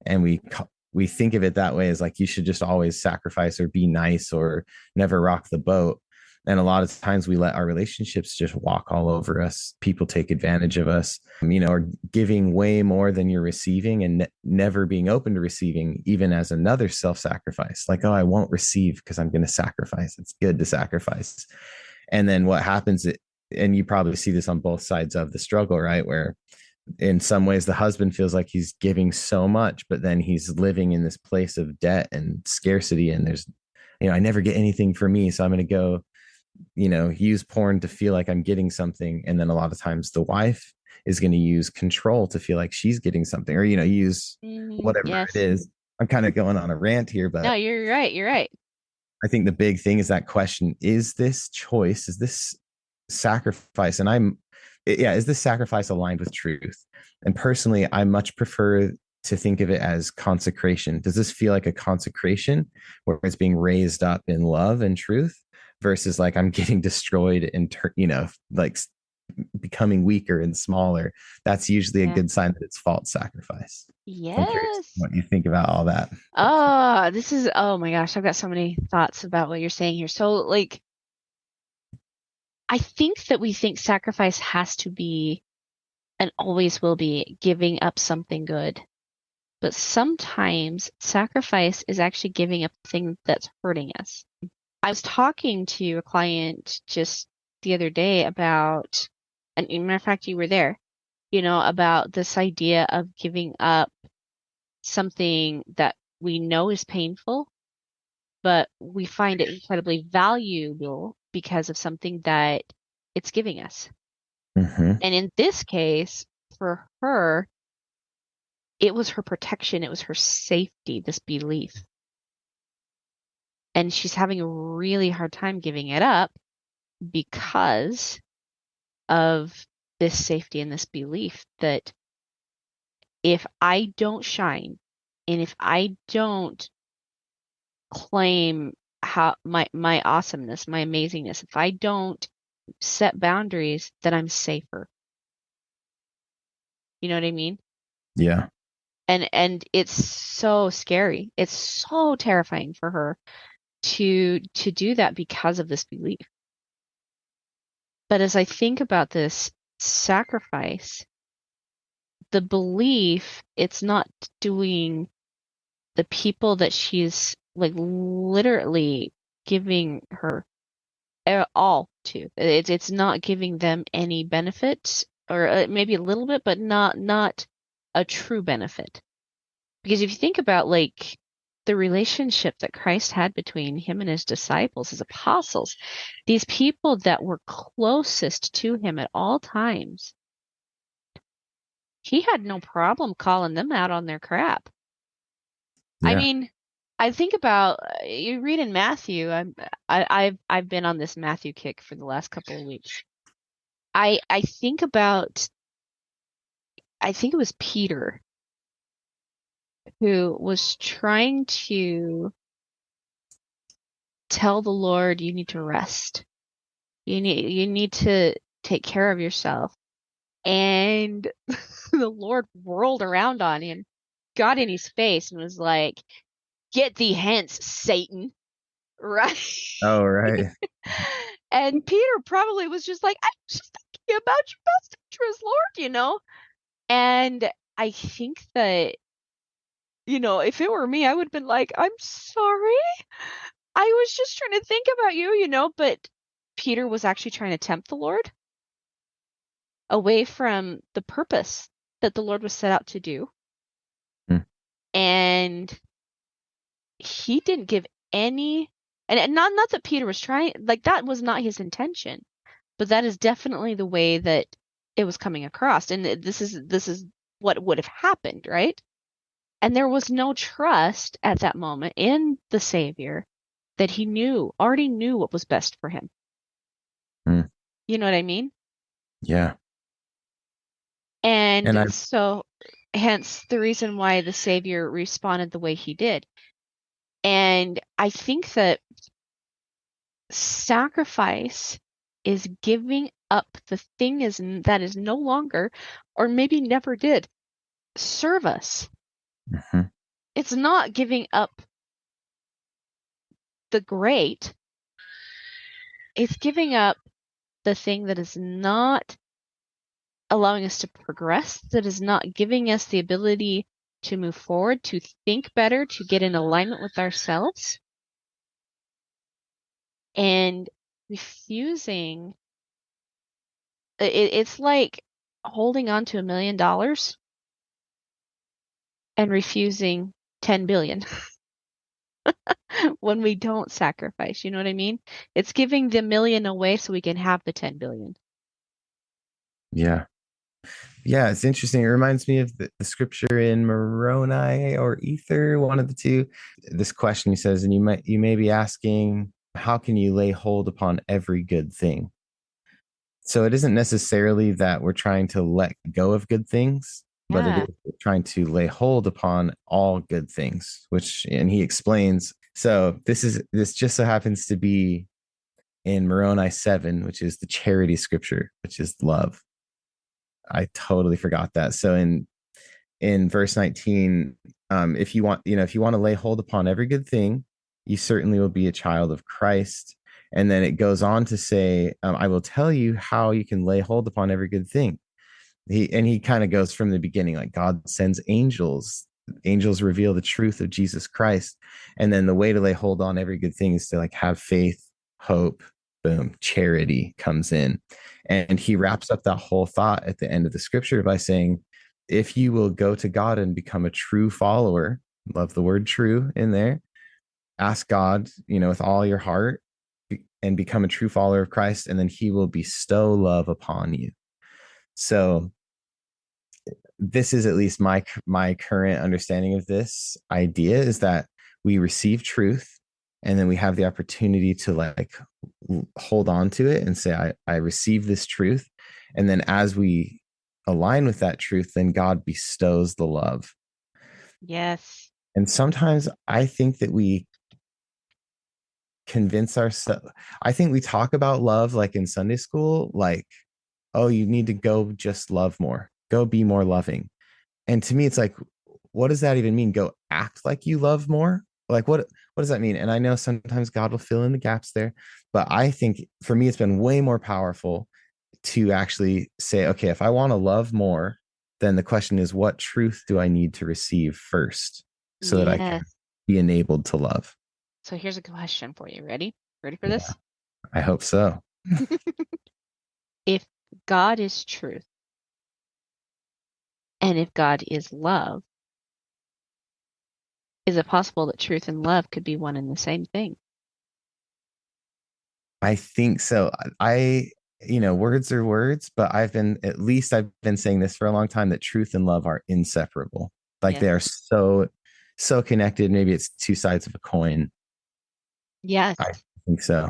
And we think of it that way, as like you should just always sacrifice or be nice or never rock the boat. And a lot of times we let our relationships just walk all over us. People take advantage of us, or giving way more than you're receiving and never being open to receiving, even as another self-sacrifice. Like, oh, I won't receive because I'm going to sacrifice. It's good to sacrifice. And then what happens, and you probably see this on both sides of the struggle, right? Where in some ways the husband feels like he's giving so much, but then he's living in this place of debt and scarcity. And there's, I never get anything for me. So I'm going to go, use porn to feel like I'm getting something. And then a lot of times the wife is going to use control to feel like she's getting something, or, use whatever Yes. it is. I'm kind of going on a rant here, but No, you're right. You're right. I think the big thing is that question, is this choice, is this sacrifice? And is this sacrifice aligned with truth? And personally, I much prefer to think of it as consecration. Does this feel like a consecration where it's being raised up in love and truth versus like I'm getting destroyed and, like becoming weaker and smaller? That's usually a good sign that it's false sacrifice. I'm curious Yes. what you think about all that. Oh my gosh, I've got so many thoughts about what you're saying here. So like, I think that we think sacrifice has to be and always will be giving up something good. But sometimes sacrifice is actually giving up a thing that's hurting us. I was talking to a client just the other day about, and as a matter of fact, you were there, about this idea of giving up something that we know is painful, but we find it incredibly valuable because of something that it's giving us. Mm-hmm. And in this case, for her, it was her protection, it was her safety, this belief. And she's having a really hard time giving it up because of this safety and this belief that if I don't shine and if I don't claim how my awesomeness, my amazingness, if I don't set boundaries, then I'm safer. You know what I mean? Yeah. And it's so scary. It's so terrifying for her to do that because of this belief. But as I think about this sacrifice, the belief, it's not doing the people that she's like literally giving her all to. It's not giving them any benefit, or maybe a little bit, but not a true benefit. Because if you think about like the relationship that Christ had between him and his disciples, his apostles, these people that were closest to him at all times, he had no problem calling them out on their crap. I Yeah. mean, I think about you read in Matthew. I've been on this Matthew kick for the last couple of weeks. I think about I think it was Peter who was trying to tell the Lord you need to rest. You need to take care of yourself. And the Lord whirled around on him, got in his face, and was like, "Get thee hence, Satan." Right? Oh, right. And Peter probably was just like, "I was just thinking about your best interest, Lord." And I think that, if it were me, I would have been like, "I'm sorry. I was just trying to think about you." But Peter was actually trying to tempt the Lord away from the purpose that the Lord was set out to do. Hmm. And he didn't give any, and not that Peter was trying, like that was not his intention, but that is definitely the way that it was coming across. And this is what would have happened, right? And there was no trust at that moment in the Savior that he already knew what was best for him. Hmm. You know what I mean? Yeah. And And I, so, hence the reason why the Savior responded the way he did. And I think that sacrifice is giving up the thing that is no longer, or maybe never did, serve us. Mhm. It's not giving up the great, it's giving up the thing that is not allowing us to progress, that is not giving us the ability to move forward, to think better, to get in alignment with ourselves, and refusing. It's like holding on to $1 million and refusing 10 billion when we don't sacrifice. You know what I mean? It's giving the million away so we can have the 10 billion. yeah. Yeah, it's interesting. It reminds me of the scripture in Moroni or Ether, one of the two. This question he says, and you may be asking, how can you lay hold upon every good thing? So it isn't necessarily that we're trying to let go of good things, but it Yeah. is trying to lay hold upon all good things, which, and he explains. So this just so happens to be in Moroni 7, which is the charity scripture, which is love. I totally forgot that. So in verse 19, if you want to lay hold upon every good thing, you certainly will be a child of Christ. And then it goes on to say, I will tell you how you can lay hold upon every good thing. He kind of goes from the beginning, like God sends angels. Angels reveal the truth of Jesus Christ. And then the way to lay hold on every good thing is to like have faith, hope, boom, charity comes in. And he wraps up that whole thought at the end of the scripture by saying, if you will go to God and become a true follower, love the word true in there, ask God, with all your heart and become a true follower of Christ, and then he will bestow love upon you. So this is at least my current understanding of this idea is that we receive truth and then we have the opportunity to like hold on to it and say I receive this truth, and then as we align with that truth, then God bestows the love. Yes. And sometimes I think that we convince ourselves, I think we talk about love like in Sunday school, like, oh, you need to go just love more, go be more loving. And to me, it's like, what does that even mean? Go act like you love more? Like, what does that mean? And I know sometimes God will fill in the gaps there, but I think for me, it's been way more powerful to actually say, okay, if I want to love more, then the question is, what truth do I need to receive first so that I can Yes. be enabled to love? So here's a question for you. Ready? Ready for Yeah, this? I hope so. If God is truth and if God is love, is it possible that truth and love could be one and the same thing? I think so. Words are words, but I've been saying this for a long time, that truth and love are inseparable. Like Yes. they are so so connected. Maybe it's two sides of a coin. Yes. I think so.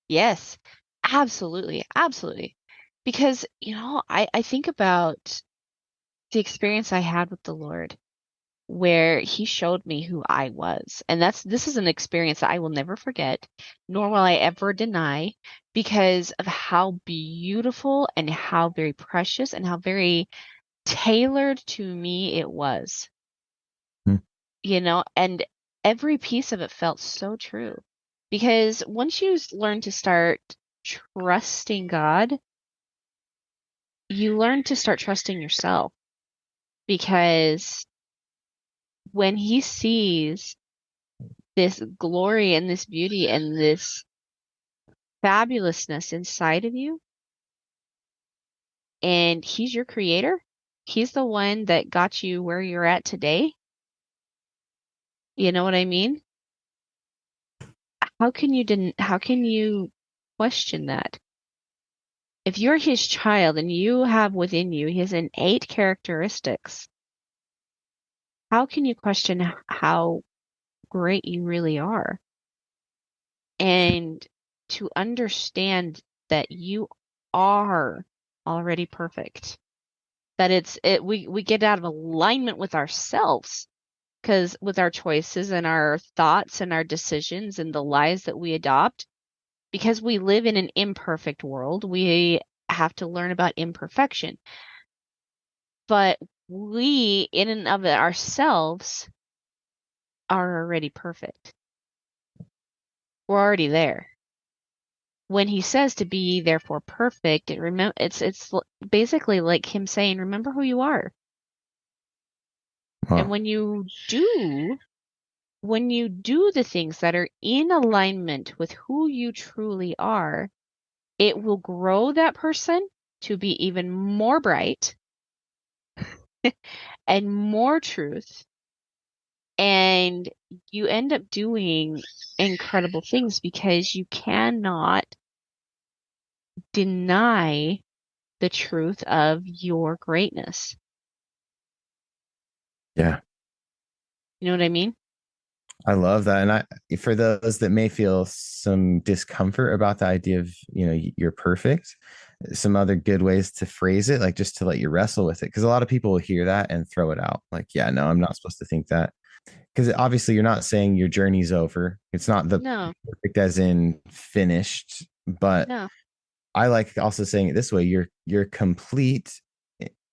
Yes. Absolutely. Absolutely. Because, I think about the experience I had with the Lord where he showed me who I was. And this is an experience that I will never forget, nor will I ever deny, because of how beautiful and how very precious and how very tailored to me it was, Hmm. and every piece of it felt so true. Because once you learn to start trusting God, you learn to start trusting yourself. Because when he sees this glory and this beauty and this fabulousness inside of you, and he's your creator, he's the one that got you where you're at today. You know what I mean? How can you question that? If you're his child and you have within you his innate characteristics, how can you question how great you really are? And to understand that you are already perfect. That we get out of alignment with ourselves because with our choices and our thoughts and our decisions and the lies that we adopt, because we live in an imperfect world, we have to learn about imperfection. But we, in and of ourselves, are already perfect. We're already there. When he says to be therefore perfect, it's basically like him saying, remember who you are. And Wow. when you do the things that are in alignment with who you truly are, it will grow that person to be even more bright and more truth. And you end up doing incredible things because you cannot deny the truth of your greatness. Yeah. You know what I mean? I love that. And for those that may feel some discomfort about the idea of, you're perfect, some other good ways to phrase it, like just to let you wrestle with it. Cause a lot of people will hear that and throw it out. Like, yeah, no, I'm not supposed to think that. Cause obviously you're not saying your journey's over. It's not the No, perfect as in finished, but no, I like also saying it this way. You're complete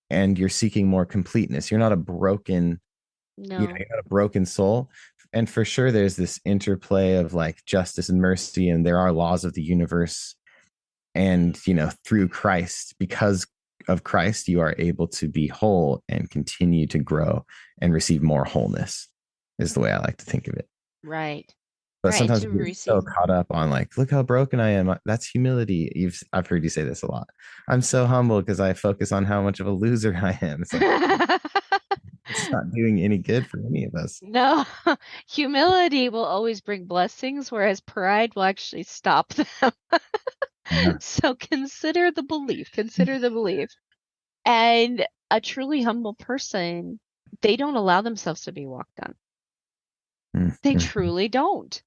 and you're seeking more completeness. You're not a broken, no. you're not a broken soul. And for sure there's this interplay of like justice and mercy, and there are laws of the universe. And through Christ, because of Christ, you are able to be whole and continue to grow and receive more wholeness, is the way I like to think of it. Right. But Right. And sometimes to we get so receive. caught up on like, look how broken I am. That's humility. I've heard you say this a lot. I'm so humble because I focus on how much of a loser I am. It's like it's not doing any good for any of us. No, humility will always bring blessings, whereas pride will actually stop them. Yeah. So consider the belief. Consider the belief. And a truly humble person, they don't allow themselves to be walked on. They Mm-hmm. truly don't.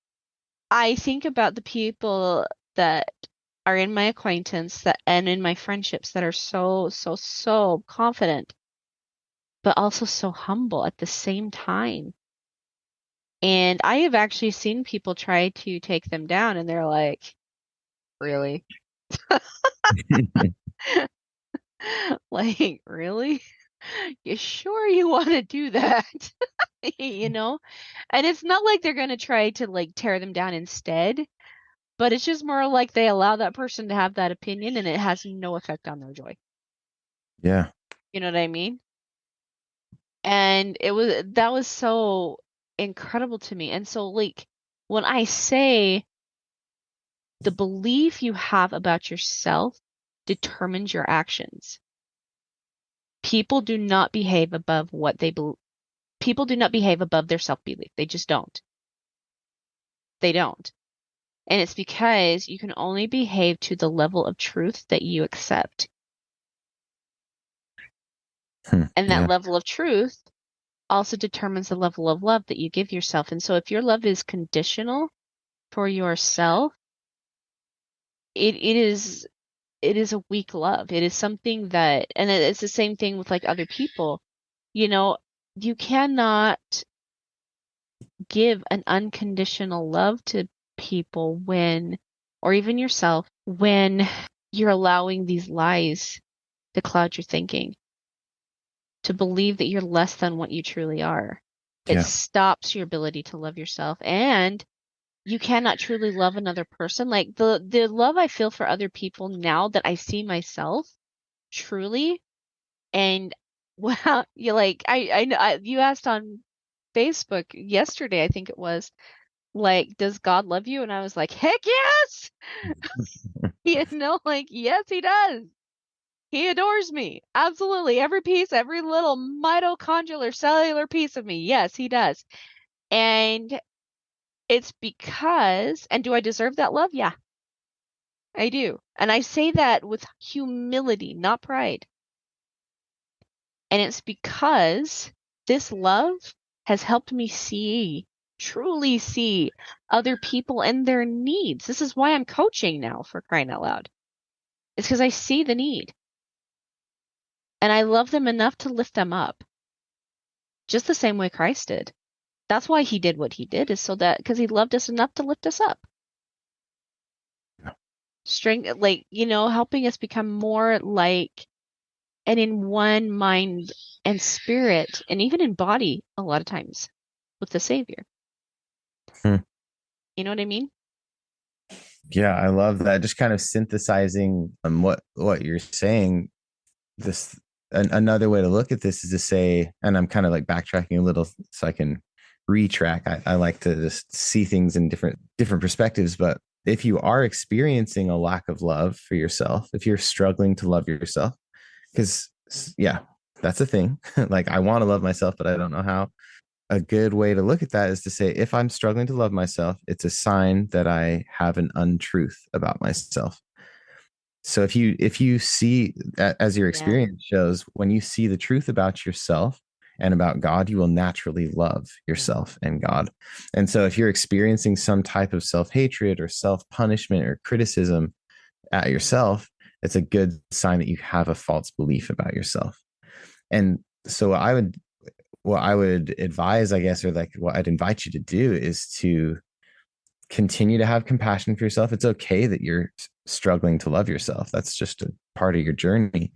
I think about the people that are in my acquaintance that and in my friendships that are so, so, so confident, but also so humble at the same time. And I have actually seen people try to take them down, and they're like, really? Like, really? You sure you want to do that? You know? And it's not like they're going to try to like tear them down instead, but it's just more like they allow that person to have that opinion and it has no effect on their joy. Yeah. You know what I mean? And that was so incredible to me. And so like when I say the belief you have about yourself determines your actions. People do not behave above what they believe. People do not behave above their self-belief. They just don't. They don't. And it's because you can only behave to the level of truth that you accept. And that Yeah. level of truth also determines the level of love that you give yourself. And so if your love is conditional for yourself, it is a weak love. It is something that, and it's the same thing with like other people. You know, you cannot give an unconditional love to people when, or even yourself, when you're allowing these lies to cloud your thinking, to believe that you're less than what you truly are. It Yeah. stops your ability to love yourself, and you cannot truly love another person. Like the love I feel for other people now that I see myself truly, and wow, you like I know you asked on Facebook yesterday, I think it was, like, does God love you? And I was like, heck yes! Like, yes, he does. He adores me. Absolutely. Every piece, every little mitochondrial cellular piece of me. Yes, he does. And it's because, and do I deserve that love? Yeah, I do. And I say that with humility, not pride. And it's because this love has helped me see, truly see other people and their needs. This is why I'm coaching now, for crying out loud. It's because I see the need and I love them enough to lift them up, just the same way Christ did. That's why he did what he did, is so that because he loved us enough to lift us up. Strength, like, helping us become more like and in one mind and spirit, and even in body a lot of times with the Savior. Hmm. You know what I mean? Yeah, I love that. Just kind of synthesizing what you're saying. This another way to look at this is to say, and I'm kind of like backtracking a little so I can retrack. I like to just see things in different perspectives. But if you are experiencing a lack of love for yourself, if you're struggling to love yourself, because yeah, that's a thing. Like I want to love myself, but I don't know how. A good way to look at that is to say, if I'm struggling to love myself, it's a sign that I have an untruth about myself. So if you see, as your Yeah. experience shows, when you see the truth about yourself and about God, you will naturally love yourself and God. And so if you're experiencing some type of self-hatred or self-punishment or criticism at yourself, it's a good sign that you have a false belief about yourself. And so what I would advise, I guess, or like what I'd invite you to do is to continue to have compassion for yourself. It's okay that you're struggling to love yourself. That's just a part of your journey.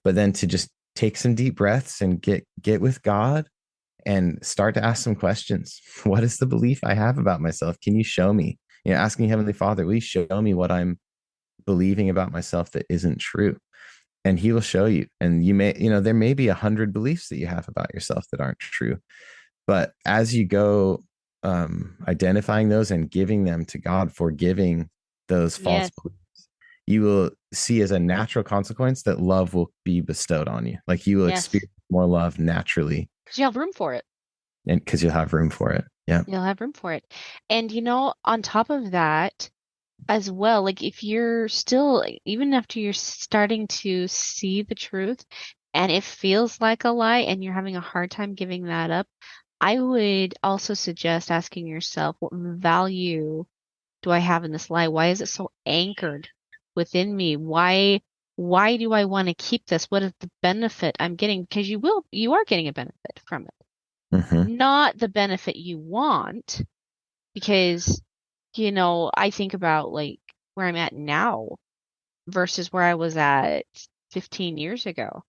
But then to just take some deep breaths and get with God and start to ask some questions. What is the belief I have about myself? Can you show me? Asking Heavenly Father, will you show me what I'm believing about myself that isn't true? And he will show you. And there may be 100 beliefs that you have about yourself that aren't true. But as you go identifying those and giving them to God, forgiving those false Yes. beliefs, you will see as a natural consequence that love will be bestowed on you. Like you will Yes. experience more love naturally, Because you have room for it. and because you'll have room for it. Yeah. You'll have room for it. And on top of that as well, like if you're still, even after you're starting to see the truth and it feels like a lie and you're having a hard time giving that up, I would also suggest asking yourself, what value do I have in this lie? Why is it so anchored within me? Why do I want to keep this? What is the benefit I'm getting? Because you are getting a benefit from it. Mm-hmm. Not the benefit you want, because, I think about like where I'm at now versus where I was at 15 years ago.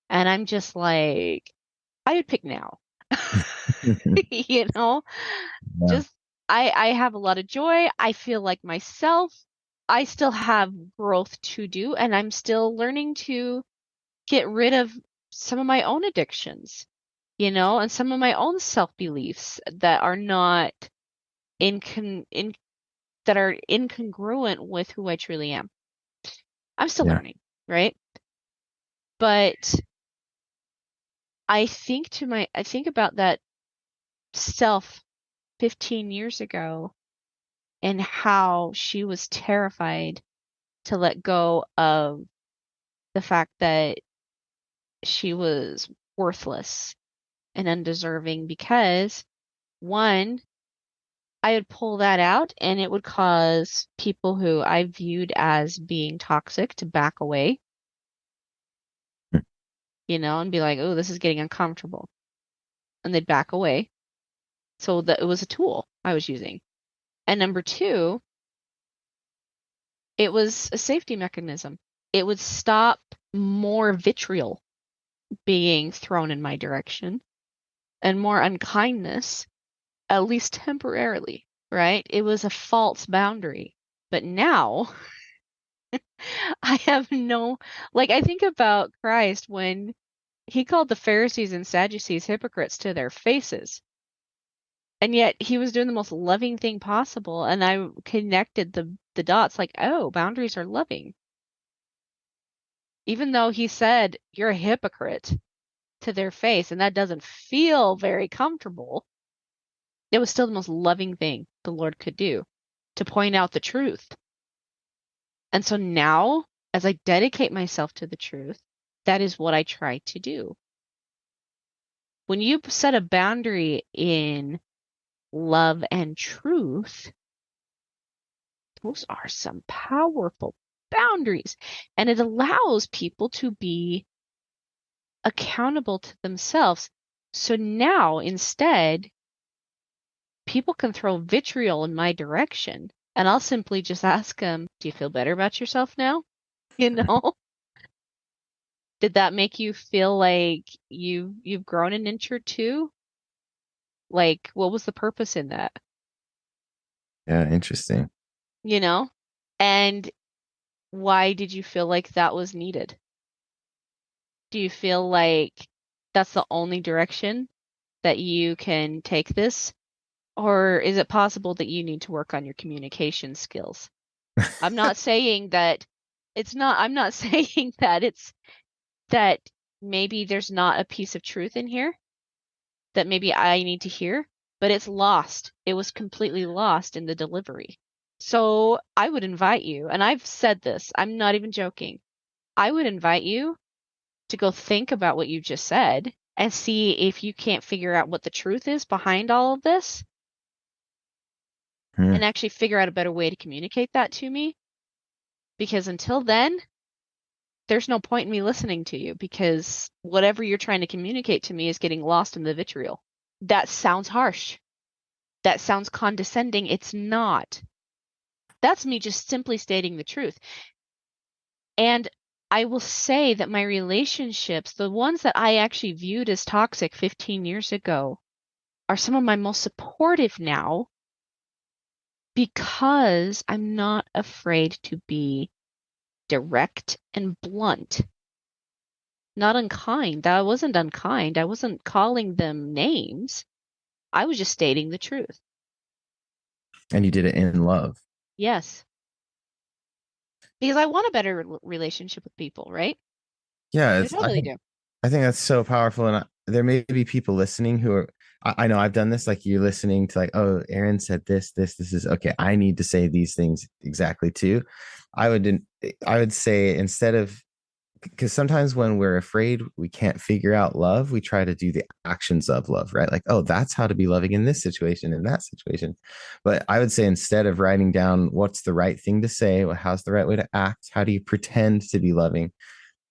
And I'm just like, I would pick now. You know, Yeah. just I have a lot of joy. I feel like myself. I still have growth to do, and I'm still learning to get rid of some of my own addictions, and some of my own self-beliefs that are not in that are incongruent with who I truly am. I'm still Yeah. learning, right? But I think about that self 15 years ago and how she was terrified to let go of the fact that she was worthless and undeserving because, one, I would pull that out and it would cause people who I viewed as being toxic to back away, and be like, oh, this is getting uncomfortable. And they'd back away. So that it was a tool I was using. And number two, it was a safety mechanism. It would stop more vitriol being thrown in my direction and more unkindness, at least temporarily, right? It was a false boundary. But now I have I think about Christ when he called the Pharisees and Sadducees hypocrites to their faces. And yet he was doing the most loving thing possible. And I connected the dots like, oh, boundaries are loving. Even though he said, you're a hypocrite to their face, and that doesn't feel very comfortable, it was still the most loving thing the Lord could do to point out the truth. And so now, as I dedicate myself to the truth, that is what I try to do. When you set a boundary in love and truth, those are some powerful boundaries. And it allows people to be accountable to themselves. So now instead, people can throw vitriol in my direction, and I'll simply just ask them, do you feel better about yourself now? Did that make you feel like you've grown an inch or two? Like, what was the purpose in that? Yeah, interesting. And why did you feel like that was needed? Do you feel like that's the only direction that you can take this? Or is it possible that you need to work on your communication skills? I'm not saying that I'm not saying that maybe there's not a piece of truth in here that maybe I need to hear, but it's lost. It was completely lost in the delivery. So I would invite you, and I've said this, I'm not even joking. I would invite you to go think about what you just said and see if you can't figure out what the truth is behind all of this and actually figure out a better way to communicate that to me. Because until then, there's no point in me listening to you because whatever you're trying to communicate to me is getting lost in the vitriol. That sounds harsh. That sounds condescending. It's not. That's me just simply stating the truth. And I will say that my relationships, the ones that I actually viewed as toxic 15 years ago, are some of my most supportive now because I'm not afraid to be direct and blunt. Not unkind. I wasn't unkind. I wasn't calling them names. I was just stating the truth. And you did it in love. Yes. Because I want a better relationship with people, right? Yeah, I totally do. I think that's so powerful. And there may be people listening who are, I know I've done this, like you're listening to like, oh, Aaron said this is okay. I need to say these things exactly too. I would say instead of, because sometimes when we're afraid we can't figure out love, we try to do the actions of love, right? Like, oh, that's how to be loving in this situation, in that situation. But I would say instead of writing down what's the right thing to say, how's the right way to act, how do you pretend to be loving,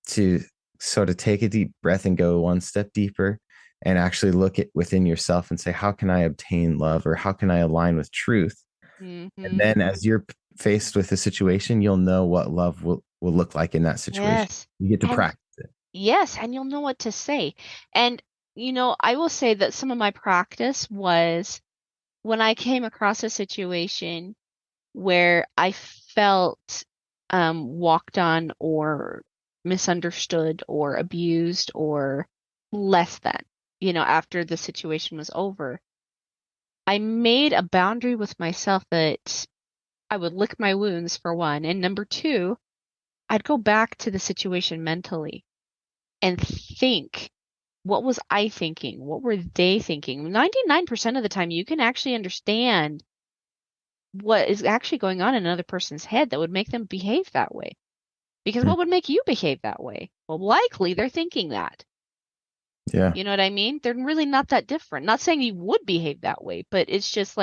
to sort of take a deep breath and go one step deeper and actually look at within yourself and say, how can I obtain love, or how can I align with truth? And then as you're faced with a situation, you'll know what love will look like in that situation. Yes. You get to practice it. Yes, and you'll know what to say. And, I will say that some of my practice was when I came across a situation where I felt walked on or misunderstood or abused or less than, after the situation was over. I made a boundary with myself that I would lick my wounds, for one. And number two, I'd go back to the situation mentally and think, what was I thinking? What were they thinking? 99% of the time, you can actually understand what is actually going on in another person's head that would make them behave that way. Because what would make you behave that way? Well, likely they're thinking that. Yeah. You know what I mean? They're really not that different. Not saying you would behave that way, but it's just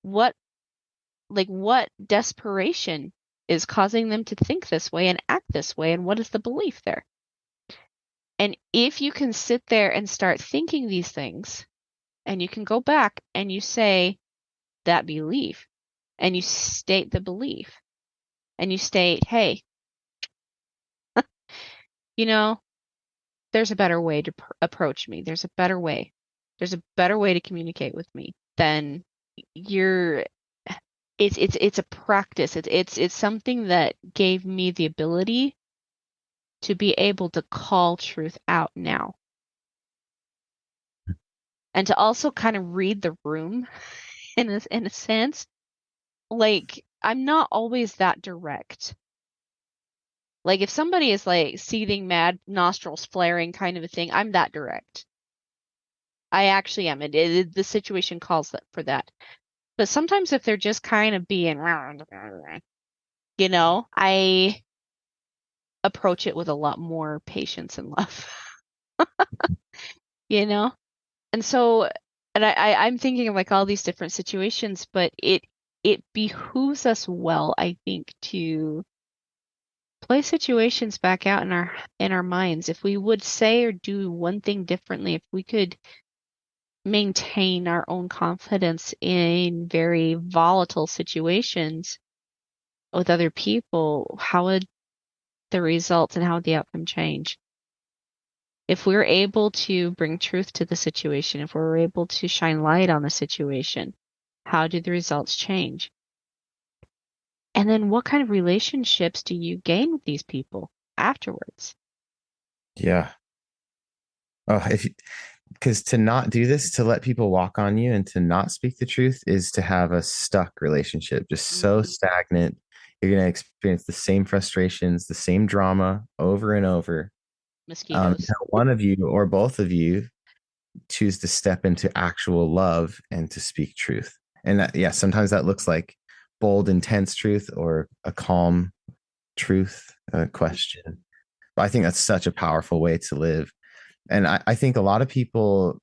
what what desperation is causing them to think this way and act this way, and what is the belief there? And if you can sit there and start thinking these things, and you can go back and you say that belief, and you state the belief, and you state, hey, you know, there's a better way to approach me. There's a better way. There's a better way to communicate with me. Then you're it's a practice. It's something that gave me the ability to be able to call truth out now. And to also kind of read the room in a sense. Like, I'm not always that direct. Like, if somebody is like seething mad, nostrils flaring kind of a thing, I'm that direct. I actually am. The situation calls for that. But sometimes if they're just kind of being, I approach it with a lot more patience and love, you know? And so, and I'm thinking of like all these different situations, but it behooves us well, I think, to play situations back out in our minds. If we would say or do one thing differently, if we could maintain our own confidence in very volatile situations with other people, how would the results and how would the outcome change? If we're able to bring truth to the situation, if we're able to shine light on the situation, how do the results change? And then what kind of relationships do you gain with these people afterwards? Yeah. Oh, because to not do this, to let people walk on you and to not speak the truth is to have a stuck relationship, just so Mm-hmm. stagnant. You're going to experience the same frustrations, the same drama over and over. Mosquitoes. Until one of you or both of you choose to step into actual love and to speak truth. And yeah, sometimes that looks like bold, intense truth or a calm truth question. But I think that's such a powerful way to live. And I think a lot of people,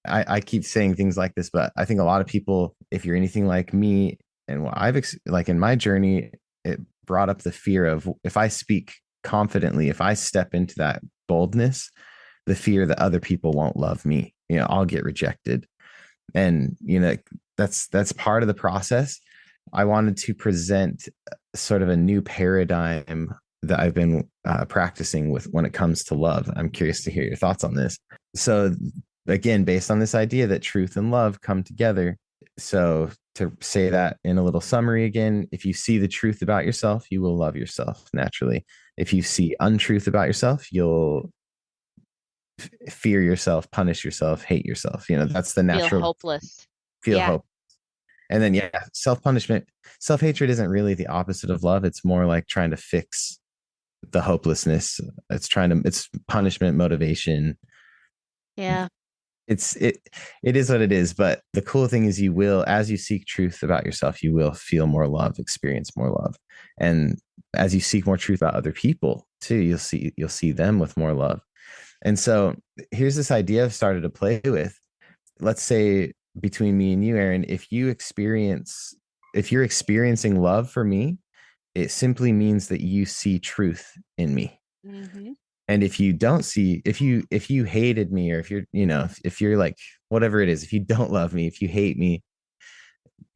I keep saying things like this, but I think a lot of people, if you're anything like me and what like in my journey, it brought up the fear of if I speak confidently, if I step into that boldness, the fear that other people won't love me, I'll get rejected. And, that's part of the process. I wanted to present sort of a new paradigm that I've been practicing with when it comes to love. I'm curious to hear your thoughts on this. So, again, based on this idea that truth and love come together. So, to say that in a little summary again, if you see the truth about yourself, you will love yourself naturally. If you see untruth about yourself, you'll fear yourself, punish yourself, hate yourself. That's the Feel natural hopeless. feel Yeah. hope. And then, yeah, self-punishment, self-hatred isn't really the opposite of love. It's more like trying to fix the hopelessness. It's punishment, motivation. Yeah. It is what it is. But the cool thing is you will, as you seek truth about yourself, you will feel more love, experience more love. And as you seek more truth about other people too, you'll see them with more love. And so here's this idea I've started to play with. Let's say between me and you, Aaron, if you're experiencing love for me, it simply means that you see truth in me. Mm-hmm. And if you don't see, if you hated me, or if you're, if you're like, whatever it is, if you don't love me, if you hate me,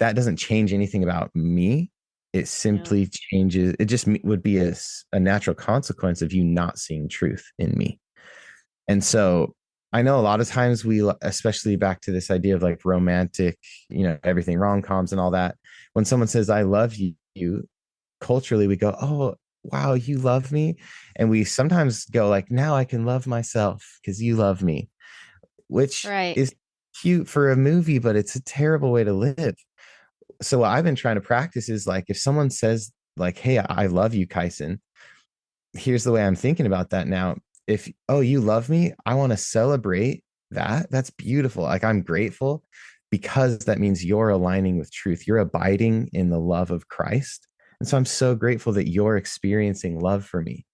that doesn't change anything about me. It No. simply changes. It just would be a natural consequence of you not seeing truth in me. And so I know a lot of times especially back to this idea of like romantic, everything rom-coms and all that. When someone says, I love you, culturally we go, oh, wow, you love me. And we sometimes go like, now I can love myself because you love me, which Right. is cute for a movie, but it's a terrible way to live. So what I've been trying to practice is like, if someone says like, hey, I love you, Kyson, here's the way I'm thinking about that now. If, oh, you love me, I want to celebrate that. That's beautiful. Like, I'm grateful because that means you're aligning with truth. You're abiding in the love of Christ. And so I'm so grateful that you're experiencing love for me.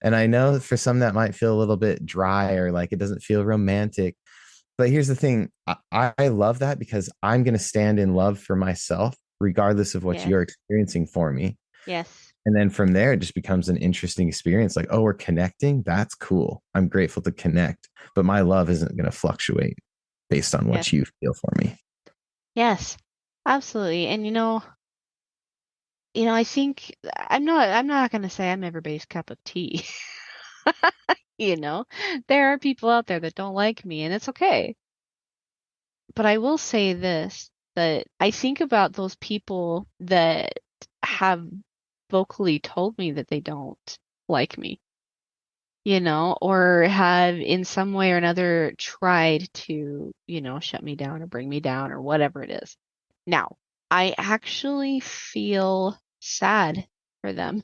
And I know for some that might feel a little bit dry or like it doesn't feel romantic. But here's the thing, I love that because I'm going to stand in love for myself, regardless of what Yes. you're experiencing for me. Yes. And then from there, it just becomes an interesting experience. Like, oh, we're connecting. That's cool. I'm grateful to connect, but my love isn't going to fluctuate based on Yes. what you feel for me. Yes. Absolutely. And I think I'm not going to say I'm everybody's cup of tea. You know, there are people out there that don't like me, and it's okay. But I will say this, that I think about those people that have vocally told me that they don't like me, or have in some way or another tried to, shut me down or bring me down or whatever it is. Now, I actually feel sad for them.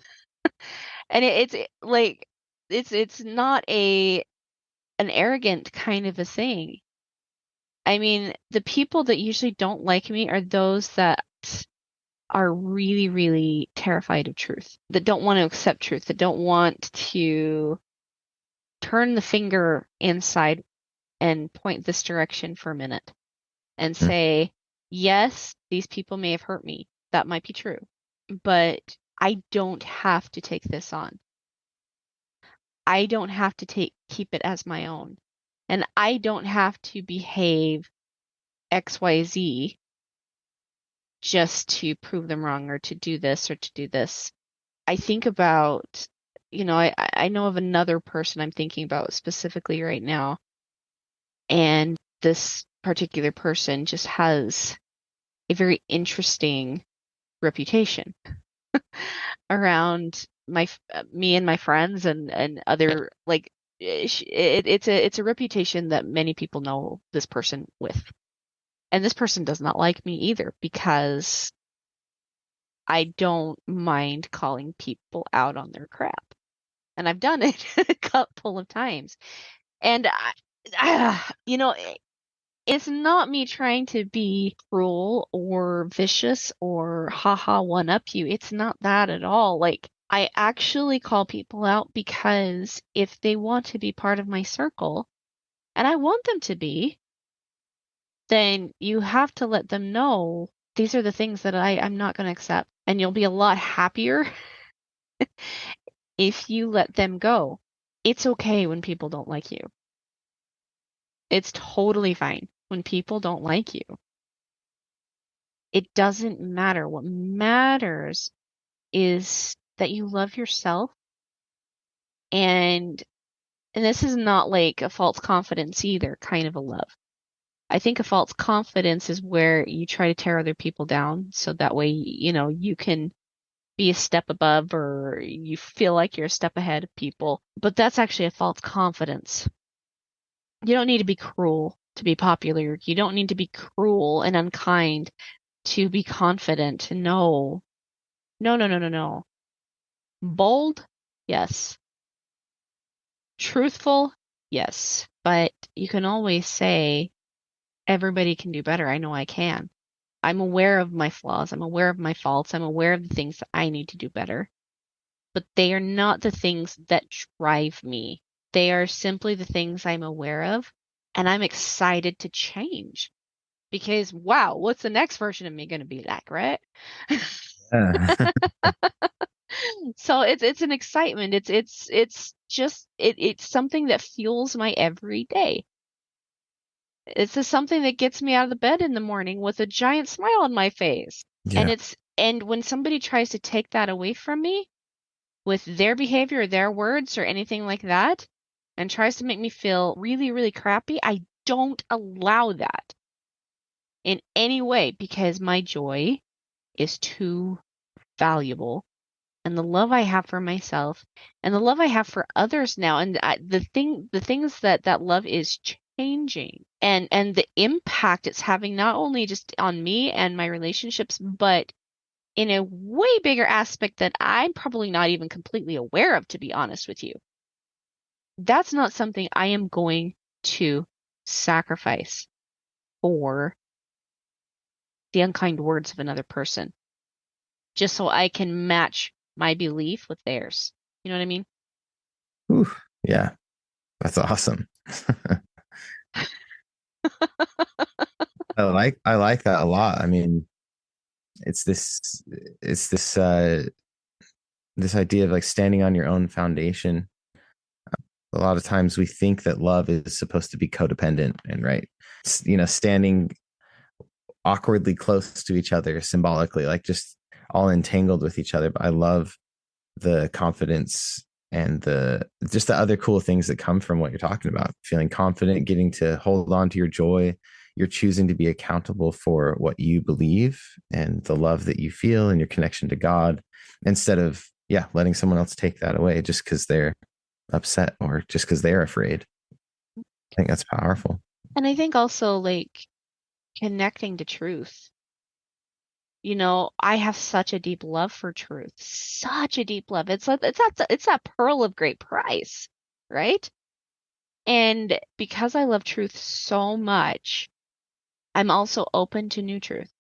And it's like it's not an arrogant kind of a thing. I mean, the people that usually don't like me are those that are really, really terrified of truth, that don't want to accept truth, that don't want to turn the finger inside and point this direction for a minute and Mm. say, yes, these people may have hurt me. That might be true, but I don't have to take this on. I don't have to keep it as my own. And I don't have to behave XYZ just to prove them wrong or to do this or to do this. I think about, I know of another person I'm thinking about specifically right now, and this particular person just has a very interesting reputation around me and my friends and other like it's a reputation that many people know this person with. And this person does not like me either because I don't mind calling people out on their crap. And I've done it a couple of times. And it's not me trying to be cruel or vicious or haha one up you. It's not that at all. Like, I actually call people out because if they want to be part of my circle, and I want them to be, then you have to let them know these are the things that I'm not going to accept. And you'll be a lot happier if you let them go. It's okay when people don't like you. It's totally fine when people don't like you. It doesn't matter. What matters is that you love yourself, and this is not like a false confidence either, kind of a love. I think a false confidence is where you try to tear other people down so that way, you can be a step above or you feel like you're a step ahead of people. But that's actually a false confidence. You don't need to be cruel to be popular. You don't need to be cruel and unkind to be confident. No. No, no, no, no, no. Bold? Yes. Truthful? Yes. But you can always say, everybody can do better. I know I can. I'm aware of my flaws. I'm aware of my faults. I'm aware of the things that I need to do better. But they are not the things that drive me. They are simply the things I'm aware of, and I'm excited to change. Because wow, what's the next version of me going to be like, right? Yeah. So it's an excitement. It's just it's something that fuels my every day. It's just something that gets me out of the bed in the morning with a giant smile on my face. Yeah. And when somebody tries to take that away from me with their behavior or their words or anything like that, and tries to make me feel really, really crappy, I don't allow that in any way because my joy is too valuable. And the love I have for myself and the love I have for others now, and the things that love is changing, and the impact it's having not only just on me and my relationships, but in a way bigger aspect that I'm probably not even completely aware of, to be honest with you. That's not something I am going to sacrifice for the unkind words of another person just so I can match my belief with theirs. You know what I mean? Ooh, yeah, that's awesome. I like that a lot. I mean, it's this this idea of like standing on your own foundation. A lot of times we think that love is supposed to be codependent and right, standing awkwardly close to each other symbolically, like just all entangled with each other. But I love the confidence and the other cool things that come from what you're talking about. Feeling confident, getting to hold on to your joy. You're choosing to be accountable for what you believe and the love that you feel and your connection to God, instead of letting someone else take that away just because they're upset or just because they're afraid. I think that's powerful. And I think also like connecting to truth. I have such a deep love for truth, such a deep love. It's that pearl of great price, right? And because I love truth so much, I'm also open to new truth.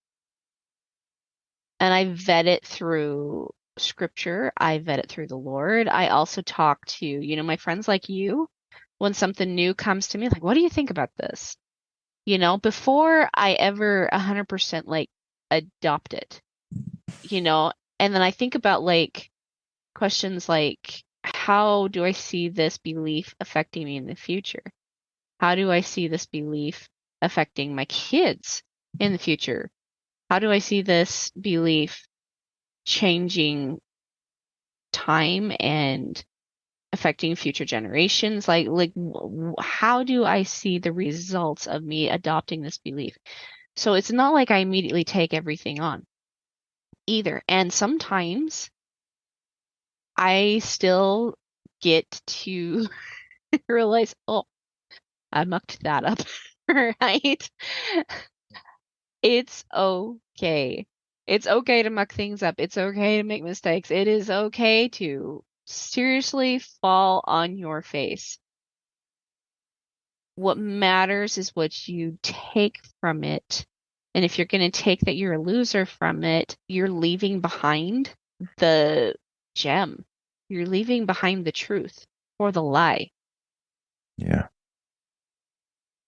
And I vet it through scripture. I vet it through the Lord. I also talk to, my friends like you, when something new comes to me, like, what do you think about this? Before I ever 100% like adopt it, and then I think about like questions like, how do I see this belief affecting me in the future? How do I see this belief affecting my kids in the future? How do I see this belief changing time and affecting future generations? How do I see the results of me adopting this belief? So it's not like I immediately take everything on either. And sometimes I still get to realize, oh, I mucked that up, right? It's okay. It's okay to muck things up. It's okay to make mistakes. It is okay to seriously fall on your face. What matters is what you take from it. And if you're going to take that you're a loser from it, you're leaving behind the gem. You're leaving behind the truth or the lie. Yeah.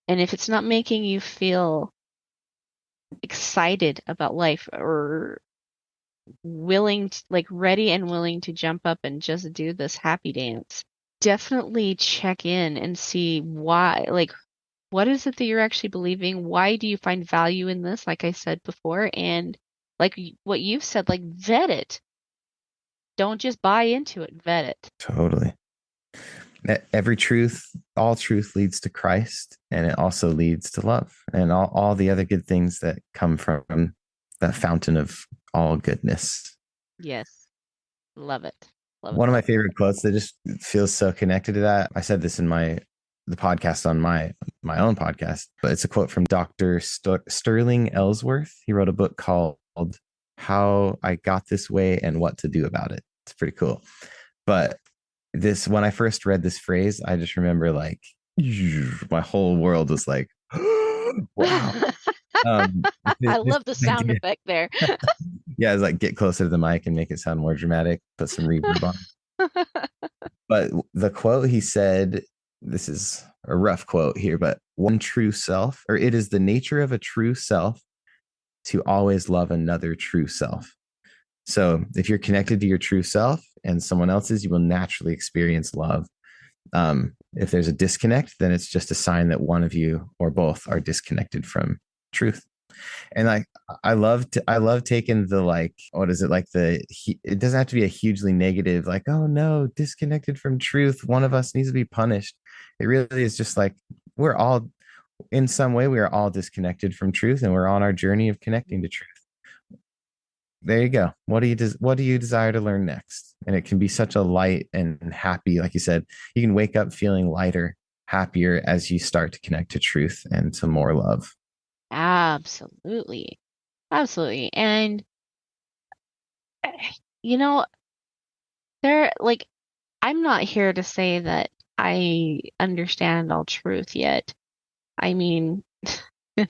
And if it's not making you feel excited about life or ready and willing to jump up and just do this happy dance, definitely check in and see why, like, what is it that you're actually believing? Why do you find value in this? Like I said before, and like what you've said, like vet it. Don't just buy into it, vet it. Totally. Every truth, all truth leads to Christ, and it also leads to love and all the other good things that come from that fountain of all goodness. Yes. Love it. Love it. One of my favorite quotes that just feels so connected to that. I said this in the podcast on my own podcast, but it's a quote from Dr. Sterling Ellsworth. He wrote a book called How I Got This Way and What to Do About It. It's pretty cool. But when I first read this phrase, I just remember like my whole world was like, wow. I love the sound effect there. Yeah, it's like get closer to the mic and make it sound more dramatic, put some reverb on. But the quote he said, this is a rough quote here, but one true self, or it is the nature of a true self to always love another true self. So if you're connected to your true self and someone else's, you will naturally experience love. If there's a disconnect, then it's just a sign that one of you or both are disconnected from truth. And I love taking the like, what is it like it doesn't have to be a hugely negative, like, oh no, disconnected from truth, one of us needs to be punished. It really is just like we're all, in some way, we are all disconnected from truth, and we're on our journey of connecting to truth. There you go. What do you desire to learn next? And it can be such a light and happy, like you said, you can wake up feeling lighter, happier as you start to connect to truth and to more love. Absolutely. Absolutely. And I'm not here to say that I understand all truth yet. I mean,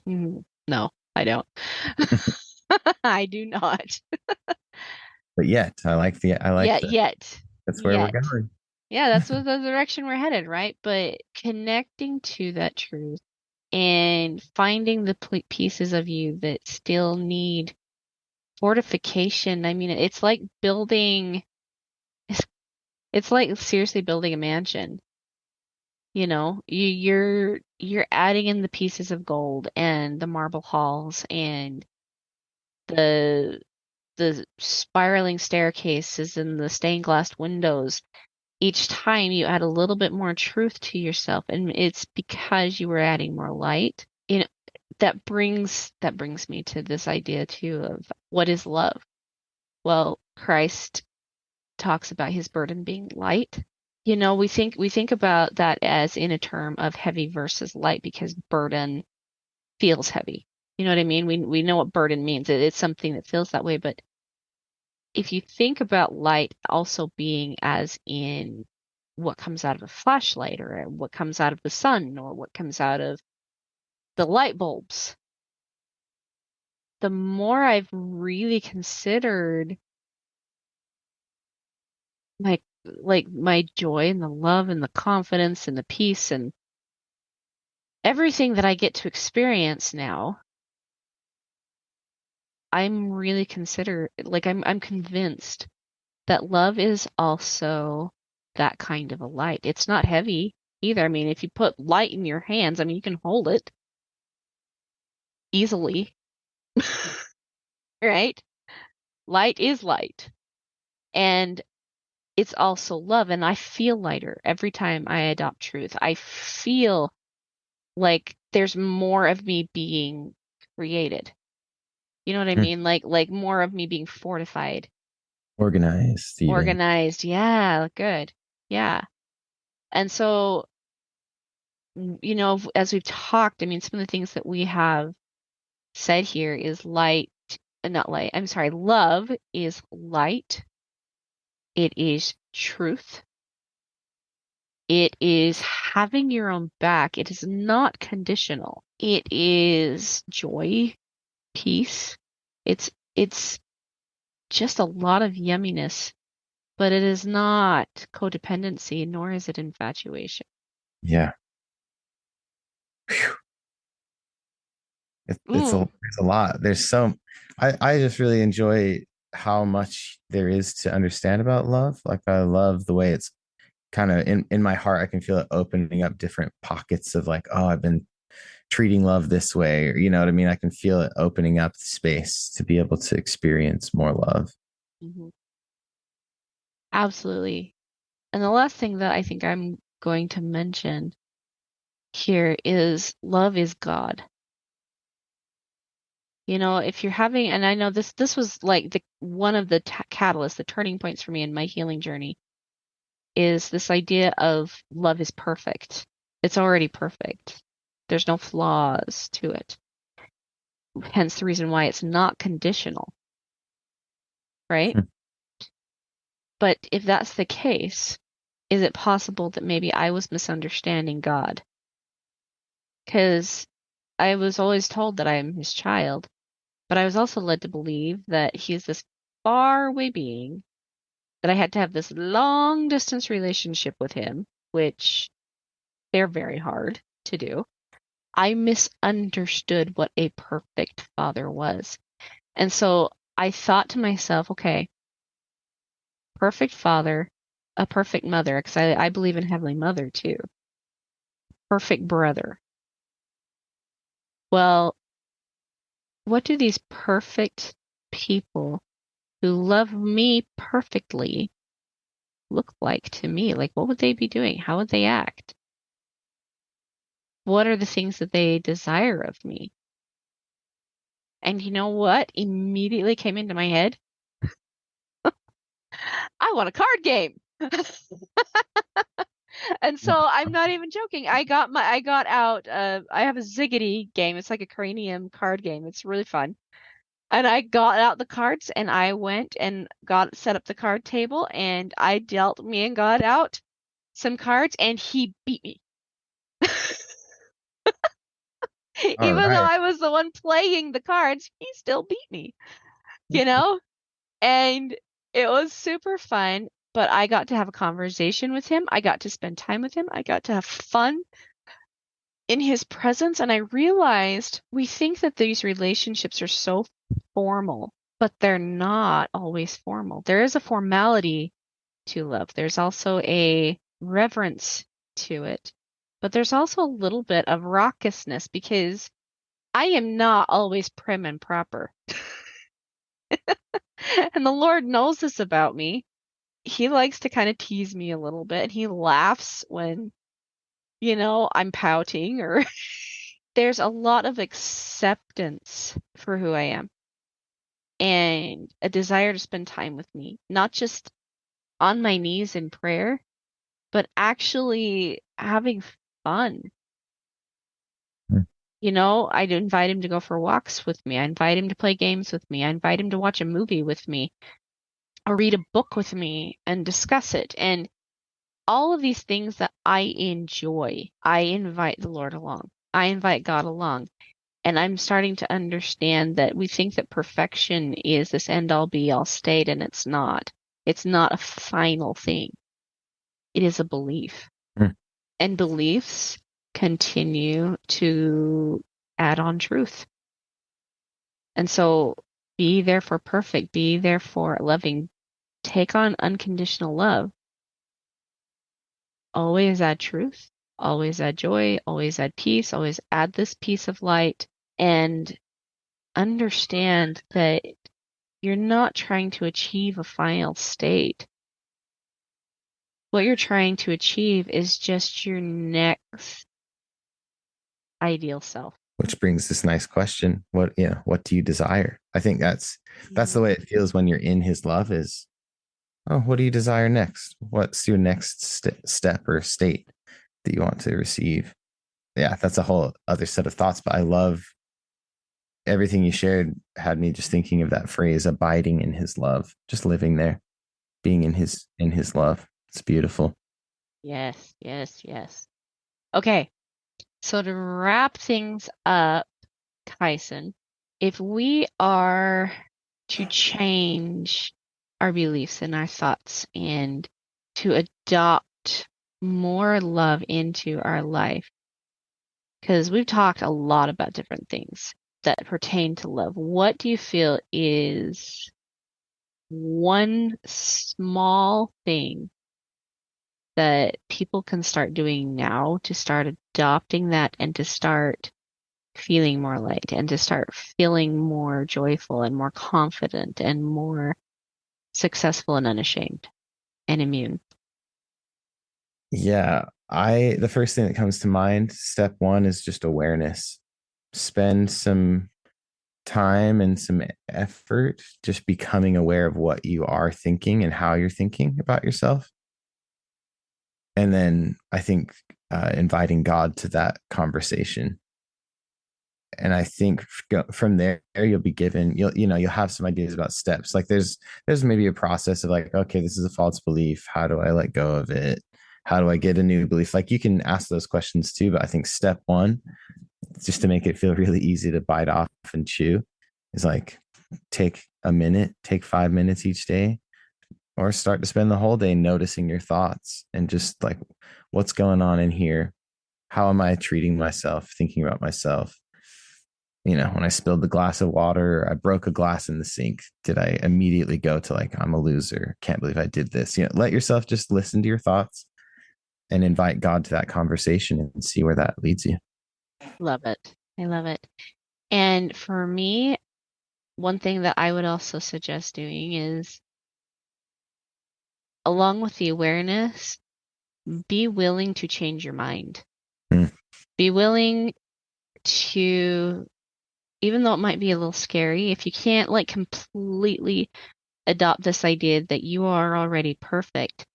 no, I don't. I do not. But yet, I like Yet. that's where we're going. Yeah, that's what the direction we're headed, right? But connecting to that truth and finding the pieces of you that still need fortification. I mean, it's like building, it's like seriously building a mansion. You know, you're adding in the pieces of gold and the marble halls and the the spiraling staircases and the stained glass windows. Each time you add a little bit more truth to yourself, and it's because you were adding more light. You know, that brings me to this idea too of what is love. Well, Christ talks about his burden being light. You know, we think about that as in a term of heavy versus light because burden feels heavy. You know what I mean? We know what burden means. It's something that feels that way, but if you think about light also being as in what comes out of a flashlight or what comes out of the sun or what comes out of the light bulbs, the more I've really considered like my joy and the love and the confidence and the peace and everything that I get to experience now, I'm really I'm convinced that love is also that kind of a light. It's not heavy either. I mean, if you put light in your hands, I mean, you can hold it easily, right? Light is light. And it's also love. And I feel lighter every time I adopt truth. I feel like there's more of me being created. You know what I Hmm. mean? Like more of me being fortified, Organized, even. organized. Yeah, good. Yeah. And so, you know, as we've talked, I mean, some of the things that we have said here is light, not light, I'm sorry, love is light. It is truth. It is having your own back. It is not conditional. It is joy, peace. It's just a lot of yumminess, but it is not codependency, nor is it infatuation. Yeah. Whew. Ooh. It's a lot. I just really enjoy how much there is to understand about love. Like I love the way it's kind of in my heart. I can feel it opening up different pockets of like, oh, I've been treating love this way, or you know what I mean? I can feel it opening up the space to be able to experience more love. Mhm. Absolutely. And the last thing that I think I'm going to mention here is love is God. You know, if you're having, and I know this was like the one of the catalysts, the turning points for me in my healing journey is this idea of love is perfect. It's already perfect. There's no flaws to it. Hence the reason why it's not conditional, right? Hmm. But if that's the case, is it possible that maybe I was misunderstanding God? Because I was always told that I am his child, but I was also led to believe that he's this far away being, that I had to have this long distance relationship with him, which they're very hard to do. I misunderstood what a perfect father was. And so I thought to myself, okay, perfect father, a perfect mother, because I believe in Heavenly Mother too, perfect brother. Well, what do these perfect people who love me perfectly look like to me? Like, what would they be doing? How would they act? What are the things that they desire of me? And you know what immediately came into my head? I want a card game. And so I'm not even joking. I got out I have a Ziggity game. It's like a cranium card game. It's really fun. And I got out the cards and I went and got set up the card table and I dealt me and God out some cards and he beat me. All Even though right. I was the one playing the cards, he still beat me, you know? And it was super fun. but I got to have a conversation with him. I got to spend time with him. I got to have fun in his presence. And I realized we think that these relationships are so formal, but they're not always formal. There is a formality to love. There's also a reverence to it, but there's also a little bit of raucousness because I am not always prim and proper. And the Lord knows this about me. He likes to kind of tease me a little bit. He laughs when, I'm pouting or there's a lot of acceptance for who I am and a desire to spend time with me, not just on my knees in prayer, but actually having fun. Hmm. I'd invite him to go for walks with me. I invite him to play games with me. I invite him to watch a movie with me or read a book with me and discuss it. And all of these things that I enjoy, I invite the Lord along. I invite God along. And I'm starting to understand that we think that perfection is this end all be all state, and it's not. It's not a final thing. It is a belief. Hmm. And beliefs continue to add on truth. And so be therefore perfect, be therefore loving, take on unconditional love. Always add truth, always add joy, always add peace, always add this piece of light, and understand that you're not trying to achieve a final state. What you're trying to achieve is just your next ideal self. Which brings this nice question. What do you desire? I think that's the way it feels when you're in his love is, oh, what do you desire next? What's your next step or state that you want to receive? Yeah, that's a whole other set of thoughts, but I love everything you shared had me just thinking of that phrase, abiding in his love, just living there, being in his love. It's beautiful. Yes, yes, yes. Okay, so to wrap things up, Kyson, if we are to change our beliefs and our thoughts and to adopt more love into our life, because we've talked a lot about different things that pertain to love, what do you feel is one small thing that people can start doing now to start adopting that and to start feeling more light and to start feeling more joyful and more confident and more successful and unashamed and immune? Yeah, the first thing that comes to mind, step one, is just awareness. Spend some time and some effort just becoming aware of what you are thinking and how you're thinking about yourself. And then I think inviting God to that conversation. And I think from there you'll be given, you'll have some ideas about steps. Like there's maybe a process of like, okay, this is a false belief. How do I let go of it? How do I get a new belief? Like you can ask those questions too, but I think step one, just to make it feel really easy to bite off and chew, is like take a minute, take 5 minutes each day, or start to spend the whole day noticing your thoughts and just like, what's going on in here? How am I treating myself, thinking about myself? When I spilled the glass of water, I broke a glass in the sink. Did I immediately go to like, I'm a loser? Can't believe I did this. Let yourself just listen to your thoughts and invite God to that conversation and see where that leads you. Love it. I love it. And for me, one thing that I would also suggest doing is, along with the awareness, be willing to change your mind. Mm. Be willing to, even though it might be a little scary, if you can't like completely adopt this idea that you are already perfect,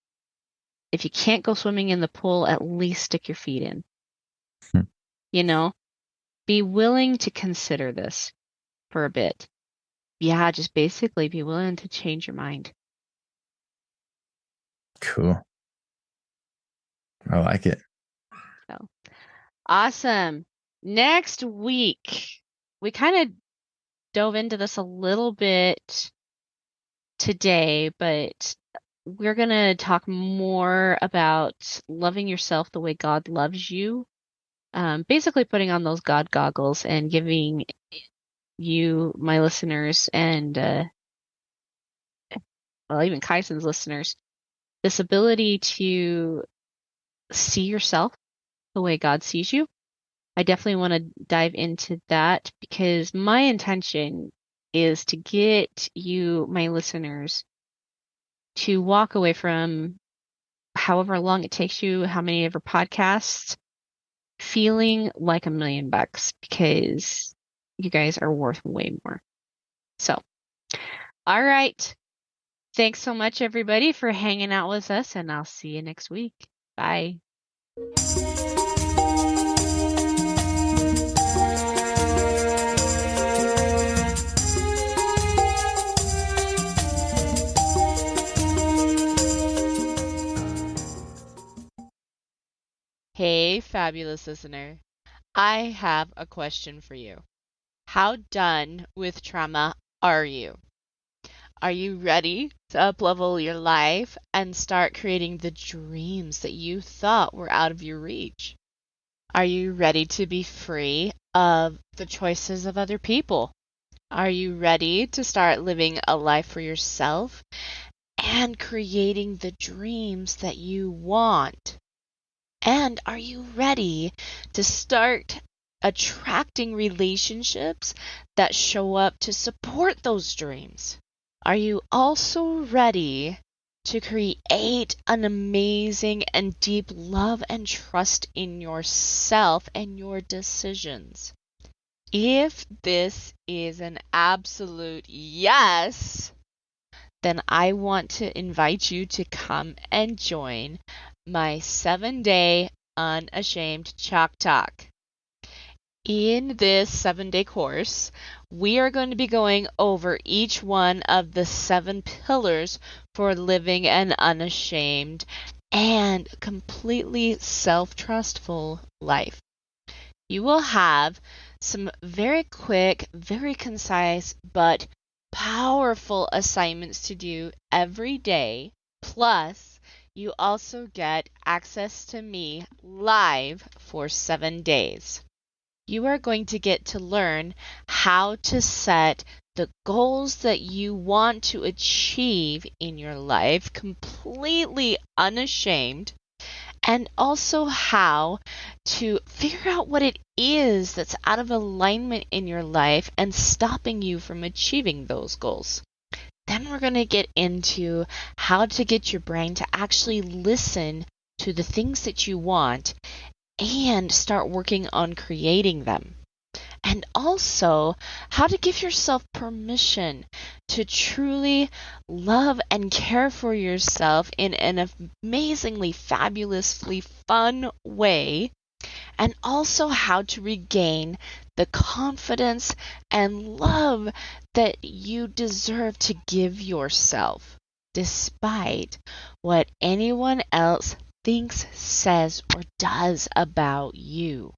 if you can't go swimming in the pool, at least stick your feet in. Mm. Be willing to consider this for a bit. Yeah, just basically be willing to change your mind. Cool. I like it. So awesome. Next week, we kind of dove into this a little bit today, but we're going to talk more about loving yourself the way God loves you. Basically putting on those God goggles and giving you, my listeners, and even Kyson's listeners, this ability to see yourself the way God sees you. I definitely want to dive into that because my intention is to get you, my listeners, to walk away from however long it takes you, how many of our podcasts, feeling like $1,000,000 because you guys are worth way more. So, all right. Thanks so much, everybody, for hanging out with us, and I'll see you next week. Bye. Hey, fabulous listener. I have a question for you. How done with trauma are you? Are you ready to uplevel your life and start creating the dreams that you thought were out of your reach? Are you ready to be free of the choices of other people? Are you ready to start living a life for yourself and creating the dreams that you want? And are you ready to start attracting relationships that show up to support those dreams? Are you also ready to create an amazing and deep love and trust in yourself and your decisions? If this is an absolute yes, then I want to invite you to come and join my 7-day Unashamed Chalk Talk. In this 7-day course, we are going to be going over each one of the 7 pillars for living an unashamed and completely self-trustful life. You will have some very quick, very concise, but powerful assignments to do every day. Plus, you also get access to me live for 7 days. You are going to get to learn how to set the goals that you want to achieve in your life completely unashamed, and also how to figure out what it is that's out of alignment in your life and stopping you from achieving those goals. Then we're going to get into how to get your brain to actually listen to the things that you want and start working on creating them. And also how to give yourself permission to truly love and care for yourself in an amazingly, fabulously fun way. And also how to regain the confidence and love that you deserve to give yourself, despite what anyone else thinks, says, or does about you.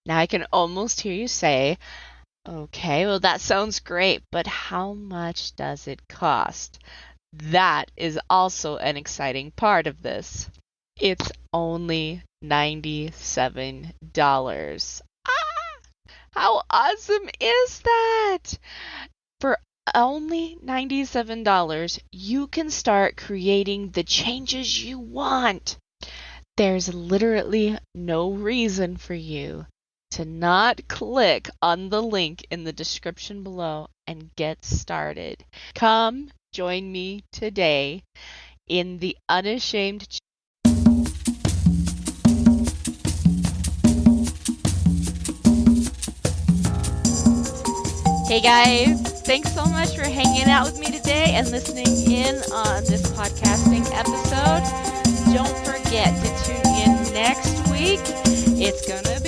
Now I can almost hear you say, okay, well that sounds great, but how much does it cost? That is also an exciting part of this. It's only $97. How awesome is that? For only $97, you can start creating the changes you want. There's literally no reason for you to not click on the link in the description below and get started. Come join me today in the Unashamed. Hey guys, thanks so much for hanging out with me today and listening in on this podcasting episode. Don't forget to tune in next week. It's gonna